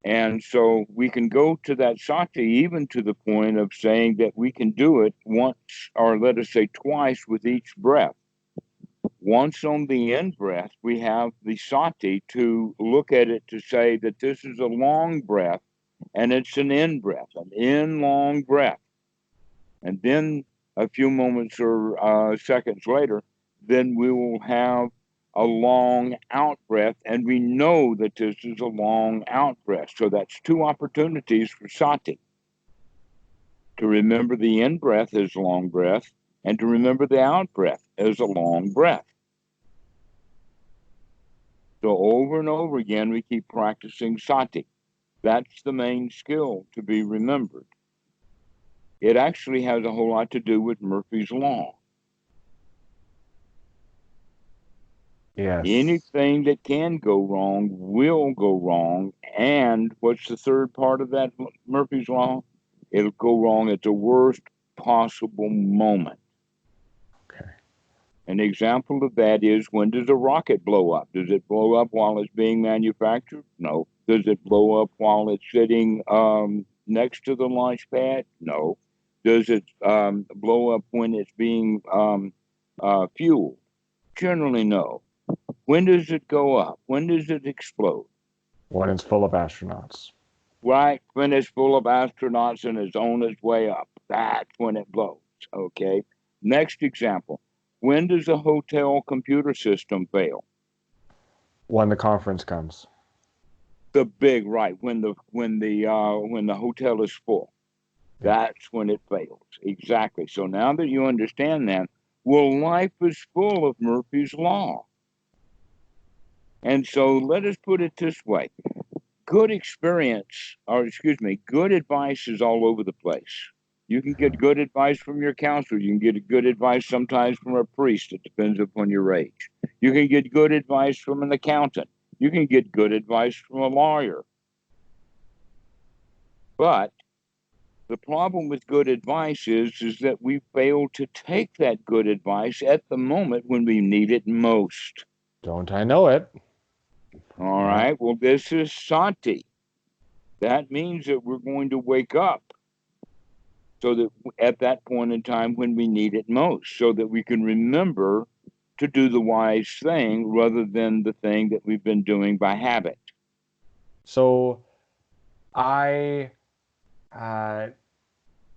And so we can go to that sati even to the point of saying that we can do it once, or let us say twice with each breath. Once on the in breath, we have the sati to look at it to say that this is a long breath and it's an in breath, an in long breath. And then a few moments or seconds later, then we will have a long out breath, and we know that this is a long out breath. So that's two opportunities for sati, to remember the in breath as a long breath and to remember the out breath as a long breath. So over and over again, we keep practicing sati. That's the main skill to be remembered. It actually has a whole lot to do with Murphy's Law. Yes. Anything that can go wrong will go wrong. And what's the third part of that Murphy's Law? It'll go wrong at the worst possible moment. Okay. An example of that is, when does a rocket blow up? Does it blow up while it's being manufactured? No. Does it blow up while it's sitting next to the launch pad? No. Does it blow up when it's being fueled? Generally, no. When does it go up? When does it explode? When it's full of astronauts. Right when it's full of astronauts and it's on its way up. That's when it blows. Okay. Next example. When does a hotel computer system fail? When the conference comes. The big right when the hotel is full. That's when it fails. Exactly. So now that you understand that, well, life is full of Murphy's Law. And so let us put it this way. Good experience, or excuse me, good advice is all over the place. You can get good advice from your counselor. You can get good advice sometimes from a priest. It depends upon your age. You can get good advice from an accountant. You can get good advice from a lawyer. But the problem with good advice is that we fail to take that good advice at the moment when we need it most. Don't I know it? All right. Well, this is sati. That means that we're going to wake up, so that at that point in time when we need it most, so that we can remember to do the wise thing rather than the thing that we've been doing by habit. So I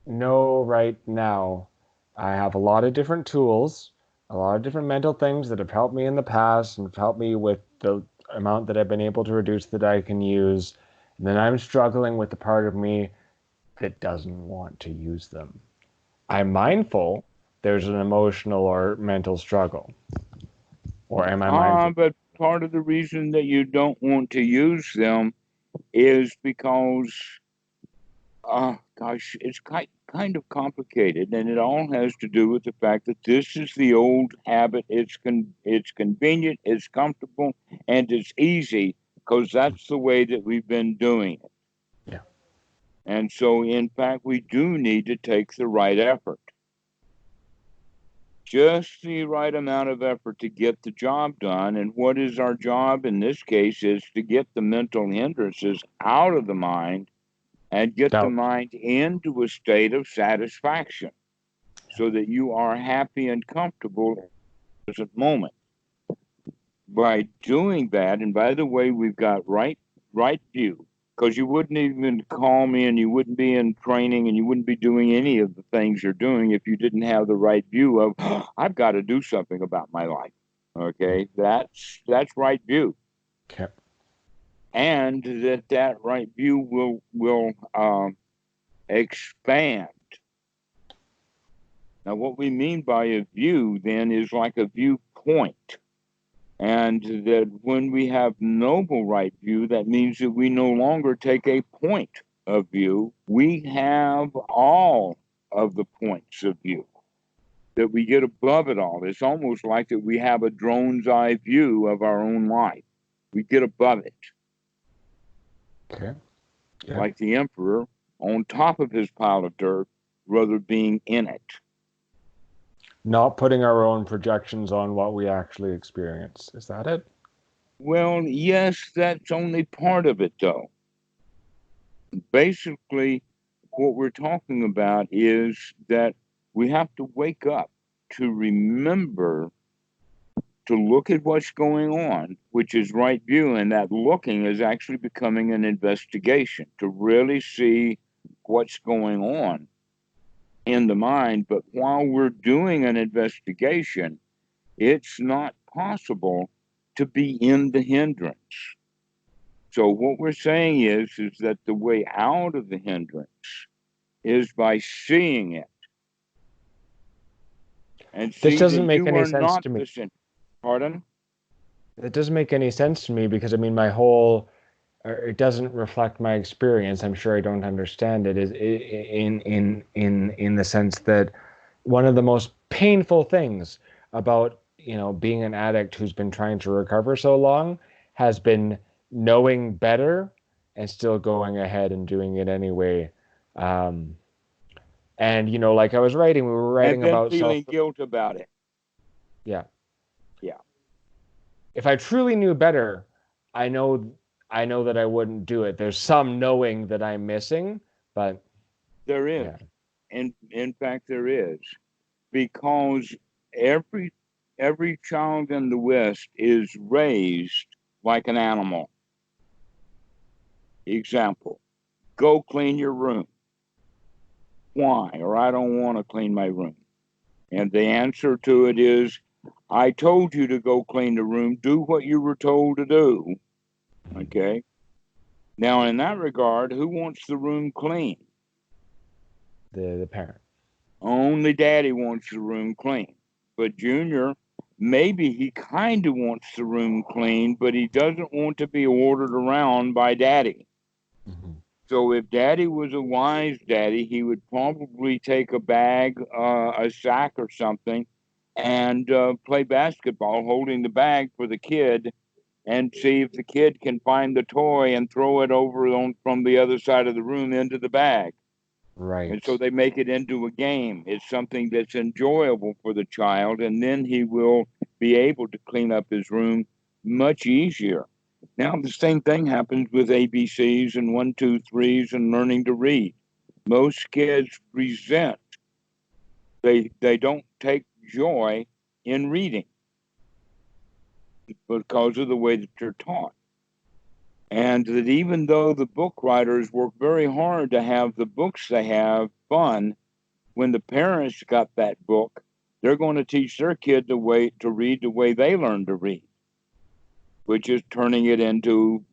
know right now I have a lot of different tools, a lot of different mental things that have helped me in the past and have helped me with the amount that I've been able to reduce that I can use. And then I'm struggling with the part of me that doesn't want to use them. I'm mindful there's an emotional or mental struggle. Or am I mindful? But part of the reason that you don't want to use them is because, gosh, it's kind of complicated, and it all has to do with the fact that this is the old habit. It's convenient, it's comfortable, and it's easy because that's the way that we've been doing it. Yeah. And so, in fact, we do need to take the right effort, just the right amount of effort to get the job done. And what is our job in this case is to get the mental hindrances out of the mind and get the Doubt. mind into a state of satisfaction so that you are happy and comfortable at the present moment. By doing that, and by the way, we've got right view, because you wouldn't even call me and you wouldn't be in training and you wouldn't be doing any of the things you're doing if you didn't have the right view of, I've got to do something about my life. Okay, that's right view. Okay. And that right view will expand. Now, what we mean by a view then is like a viewpoint. And that when we have noble right view, that means that we no longer take a point of view. We have all of the points of view, that we get above it all. It's almost like that we have a drone's eye view of our own life. We get above it. Okay. Yeah. Like the emperor on top of his pile of dirt, rather being in it. Not putting our own projections on what we actually experience. Is that it? Well, yes, that's only part of it, though. Basically, what we're talking about is that we have to wake up to remember to look at what's going on, which is right view, and that looking is actually becoming an investigation to really see what's going on. in the mind, but while we're doing an investigation, it's not possible to be in the hindrance. So what we're saying is that the way out of the hindrance is by seeing it and This see doesn't that make you any are sense not to me. the sin. Pardon? It doesn't make any sense to me because I mean, my whole it doesn't reflect my experience. I'm sure I don't understand it. Is in the sense that one of the most painful things about being an addict who's been trying to recover so long has been knowing better and still going ahead and doing it anyway. Um, and like I was writing, we were And writing then about feeling guilt about it. yeah. Yeah. If I truly knew better, I know I know that I wouldn't do it. There's some knowing that I'm missing, but There is. yeah. In fact, there is. Because every every child in the West is raised like an animal. Example, go clean your room. Why? Or I don't want to clean my room. And the answer to it is, I told you to go clean the room. Do what you were told to do. Okay. Now, in that regard, who wants the room clean? The parent. Only daddy wants the room clean. But Junior, maybe he kind of wants the room clean, but he doesn't want to be ordered around by daddy. Mm-hmm. So if daddy was a wise daddy, he would probably take a bag, a sack or something, and play basketball holding the bag for the kid and see if the kid can find the toy and throw it over from the other side of the room into the bag. And so Right. they make it into a game. It's something that's enjoyable for the child, and then he will be able to clean up his room much easier. Now, the same thing happens with ABCs and one, two, threes and learning to read. Most kids resent, they don't take joy in reading because of the way that they're taught. And that even though the book writers work very hard to have the books they have fun, when the parents got that book, they're going to teach their kid the way to read the way they learn to read, which is turning it into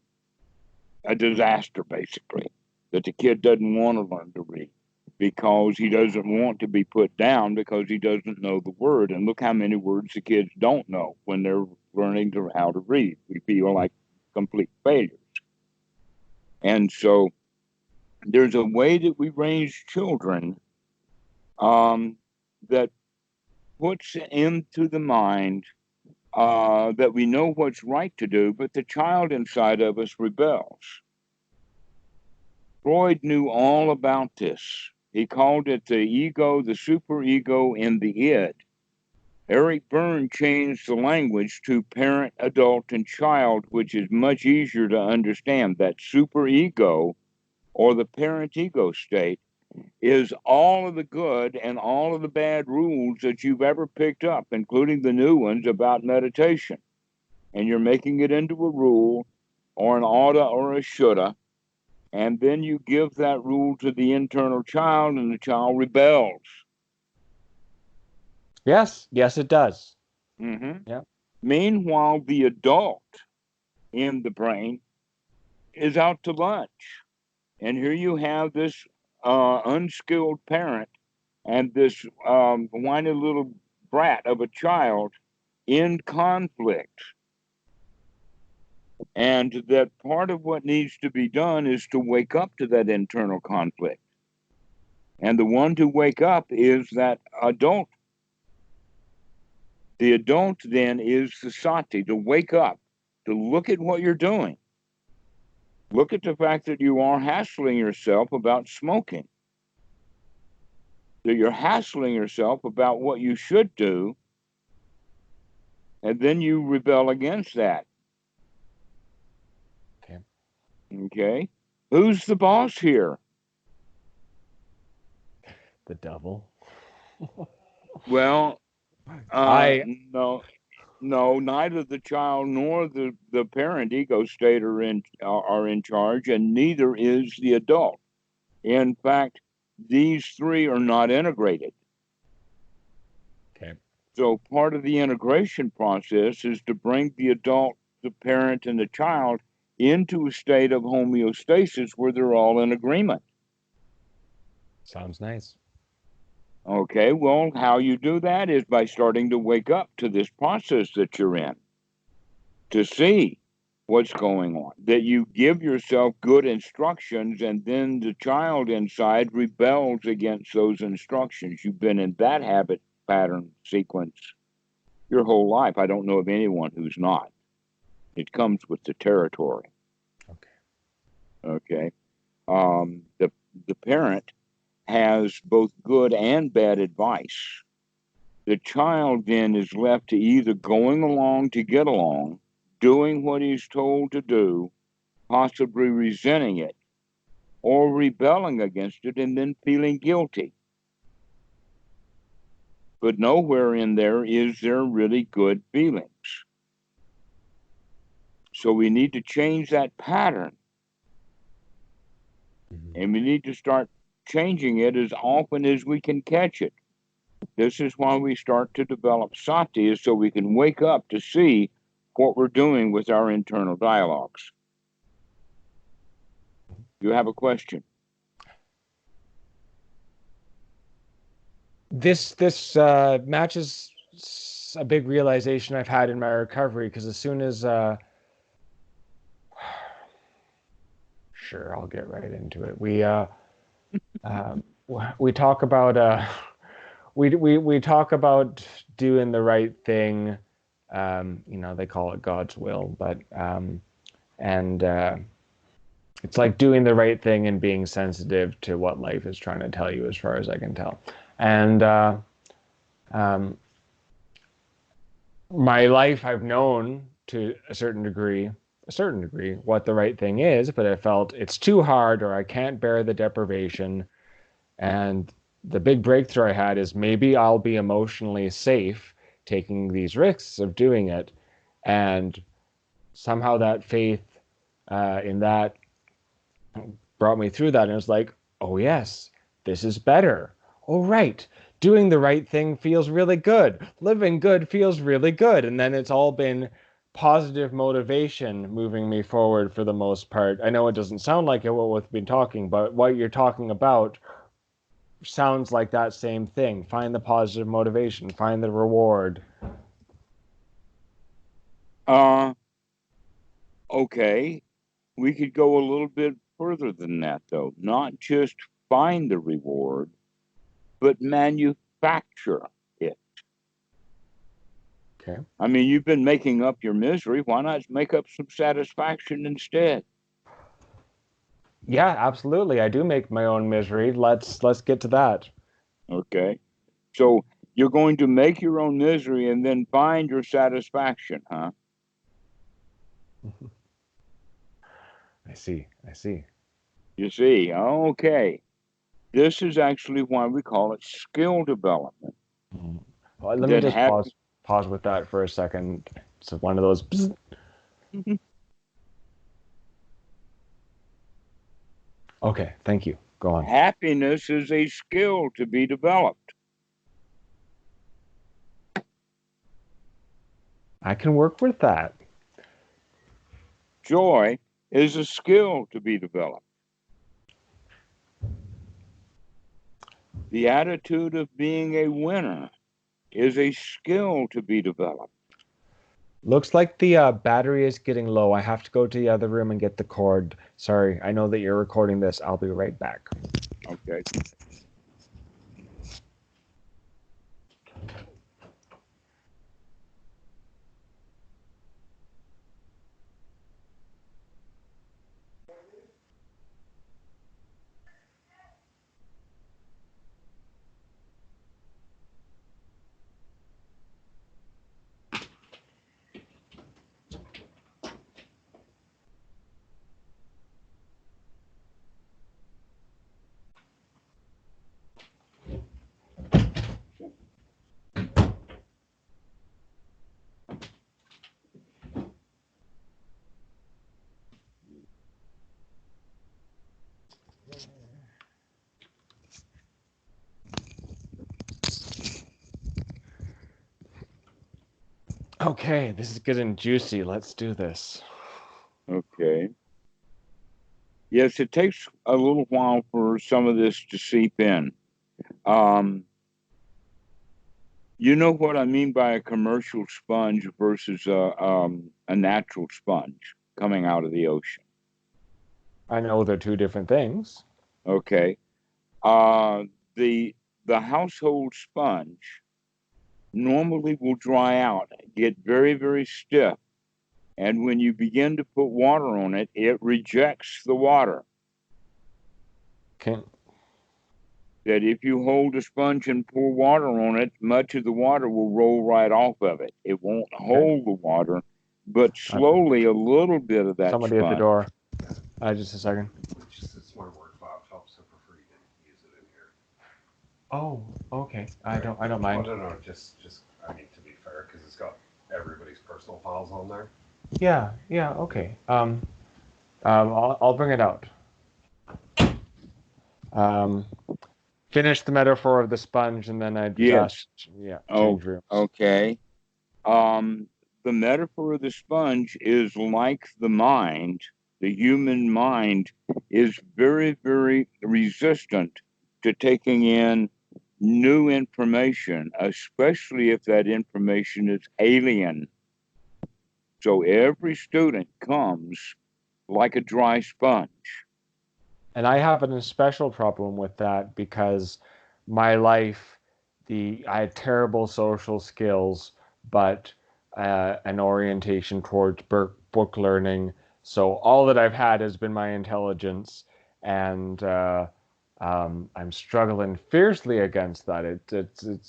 a disaster, basically. That the kid doesn't want to learn to read because he doesn't want to be put down because he doesn't know the word. And look how many words the kids don't know when they're learning how to read. We feel like complete failures. And so there's a way that we raise children um, that puts into the mind that we know what's right to do, but the child inside of us rebels. Freud knew all about this. He called it the ego, the superego, and the id. Eric Berne changed the language to parent, adult, and child, which is much easier to understand. That superego, or the parent ego state, is all of the good and all of the bad rules that you've ever picked up, including the new ones about meditation. And you're making it into a rule or an oughta or a shoulda. And then you give that rule to the internal child, and the child rebels. Yes. Yes, it does. Mm-hmm. Yeah. Meanwhile, the adult in the brain is out to lunch. And here you have this unskilled parent and this whiny little brat of a child in conflict. And that part of what needs to be done is to wake up to that internal conflict. And the one to wake up is that adult. The adult then is the sati, to wake up, to look at what you're doing. Look at the fact that you are hassling yourself about smoking, that you're hassling yourself about what you should do, and then you rebel against that. Okay. Okay? Who's the boss here? The devil. Well, I no, no, neither the child nor the parent ego state are in charge, and neither is the adult. In fact, these three are not integrated. Okay. So part of the integration process is to bring the adult, the parent, and the child into a state of homeostasis where they're all in agreement. Sounds nice. Okay, well, how you do that is by starting to wake up to this process that you're in, to see what's going on, that you give yourself good instructions, and then the child inside rebels against those instructions. You've been in that habit pattern sequence your whole life. I don't know of anyone who's not. It comes with the territory. Okay. The parent has both good and bad advice. The child then is left to either going along to get along, doing what he's told to do, possibly resenting it, or rebelling against it and then feeling guilty. But nowhere in there is there really good feelings. So we need to change that pattern. And we need to start changing it as often as we can catch it. This is why we start to develop sati, is so we can wake up to see what we're doing with our internal dialogues. You have a question? This matches a big realization I've had in my recovery, because as soon as sure, I'll get right into it. We talk about we talk about doing the right thing. They call it God's will, but and it's like doing the right thing and being sensitive to what life is trying to tell you, as far as I can tell. And my life, I've known to a certain degree, what the right thing is, but I felt it's too hard, or I can't bear the deprivation. And the big breakthrough I had is maybe I'll be emotionally safe taking these risks of doing it. And somehow that faith in that brought me through that. And it was like, oh, yes, this is better. Oh, right. Doing the right thing feels really good. Living good feels really good. And then it's all been positive motivation moving me forward for the most part. I know it doesn't sound like it, what we've been talking, but what you're talking about sounds like that same thing. Find the positive motivation, find the reward. Okay. We could go a little bit further than that, though. Not just find the reward, but manufacture it. Okay. I mean, you've been making up your misery. Why not make up some satisfaction instead? Yeah, absolutely. I do make my own misery. Let's get to that. Okay. So you're going to make your own misery and then find your satisfaction, huh? I see. You see, okay. This is actually why we call it skill development. Well, let me That just pause with that for a second. It's one of those. Okay, thank you. Go on. Happiness is a skill to be developed. I can work with that. Joy is a skill to be developed. The attitude of being a winner is a skill to be developed. Looks like the battery is getting low. I have to go to the other room and get the cord. Sorry, I know that you're recording this. I'll be right back. Okay. Okay, this is getting juicy. Let's do this. Okay. Yes, it takes a little while for some of this to seep in. Um, you know what I mean by a commercial sponge versus a natural sponge coming out of the ocean. I know they're two different things. Okay. Uh, the the household sponge normally will dry out, get very, very stiff. And when you begin to put water on it, it rejects the water. Can That if you hold a sponge and pour water on it, much of the water will roll right off of it. It won't okay. hold the water, but slowly a little bit of that Somebody at the sponge. door. Just a second. Just a smart work laptop, so for free you can use it in here. Oh, okay. I don't Oh, mind. no, just I mean, to be fair, because it's got everybody's personal files on there. Yeah, okay. I'll bring it out. Um, finish the metaphor of the sponge, and then I just Yes. asked, yeah, Oh, change rooms. okay. The metaphor of the sponge is like the mind. The human mind is very, very resistant to taking in new information, especially if that information is alien. So every student comes like a dry sponge. And I have a special problem with that because my life, I had terrible social skills, but an orientation towards book learning. So all that I've had has been my intelligence, and I'm struggling fiercely against that.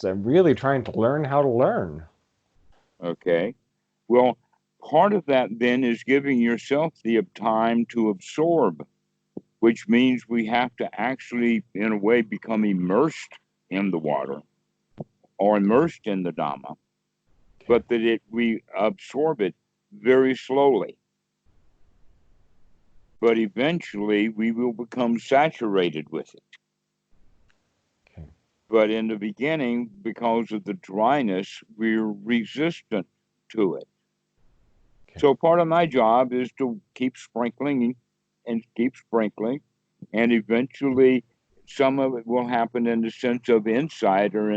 I'm really trying to learn how to learn. Okay. Well, part of that then is giving yourself the time to absorb, which means we have to actually, in a way, become immersed in the water or immersed in the Dhamma, but that we absorb it very slowly. But eventually we will become saturated with it. Okay. But in the beginning, because of the dryness, we're resistant to it. Okay. So part of my job is to keep sprinkling and keep sprinkling, and eventually some of it will happen in the sense of insight or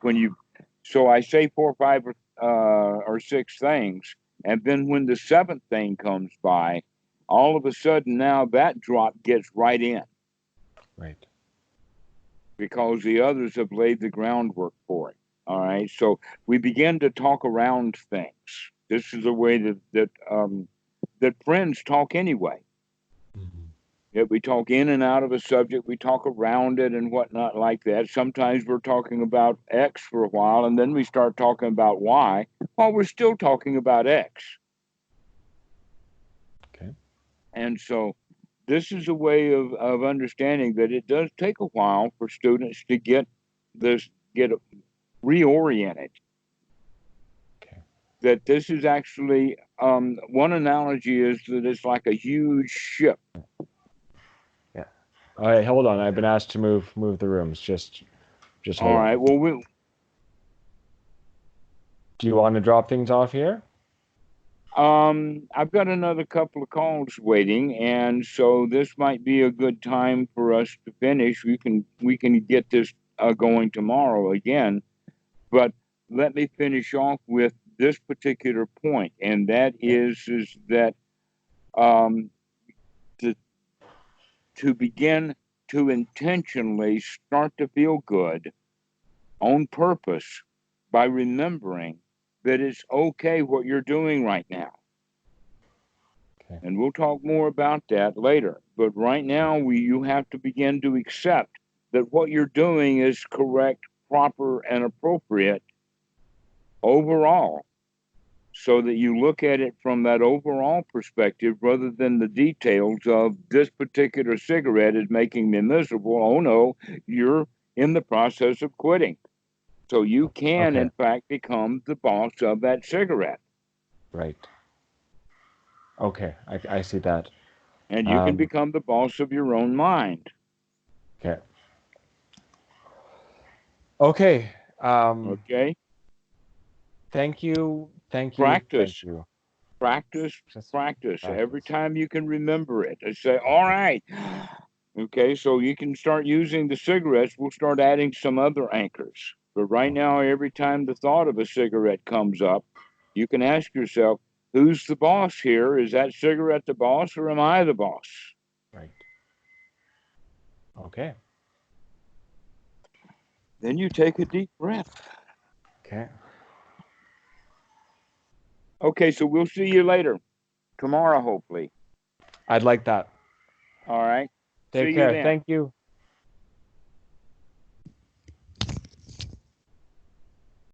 when you. So I say 4, 5, or 6 things, and then when the 7th thing comes by, all of a sudden now that drop gets right in. Right. Because the others have laid the groundwork for it. All right. So we begin to talk around things. This is a way that friends talk anyway. Mm-hmm. If we talk in and out of a subject, we talk around it and whatnot like that. Sometimes we're talking about X for a while, and then we start talking about Y while we're still talking about X. Okay. And so this is a way of understanding that it does take a while for students to get reoriented. Okay. That this is actually one analogy is that it's like a huge ship. Yeah. All right. Hold on. I've been asked to move the rooms. Just hold All on. right. Well, Do you want to drop things off here? I've got another couple of calls waiting, and so this might be a good time for us to finish. We can get this going tomorrow again, but let me finish off with this particular point, and that is that um, to begin to intentionally start to feel good on purpose by remembering that it's okay what you're doing right now. Okay. And we'll talk more about that later. But right now, you have to begin to accept that what you're doing is correct, proper, and appropriate overall, so that you look at it from that overall perspective rather than the details of this particular cigarette is making me miserable. Oh no, you're in the process of quitting. So you can, in fact, become the boss of that cigarette. Right. Okay, I see that. And you can become the boss of your own mind. Okay. Okay. Okay? Thank you. Thank you. Practice. Thank you. Practice, Just practice. Every practice. time you can remember it, I say, all right. Okay, so you can start using the cigarettes. We'll start adding some other anchors. But right now, every time the thought of a cigarette comes up, you can ask yourself, who's the boss here? Is that cigarette the boss or am I the boss? Right. Okay. Then you take a deep breath. Okay. Okay, so we'll see you later. Tomorrow, hopefully. I'd like that. All right. Take See you care. then. Thank you.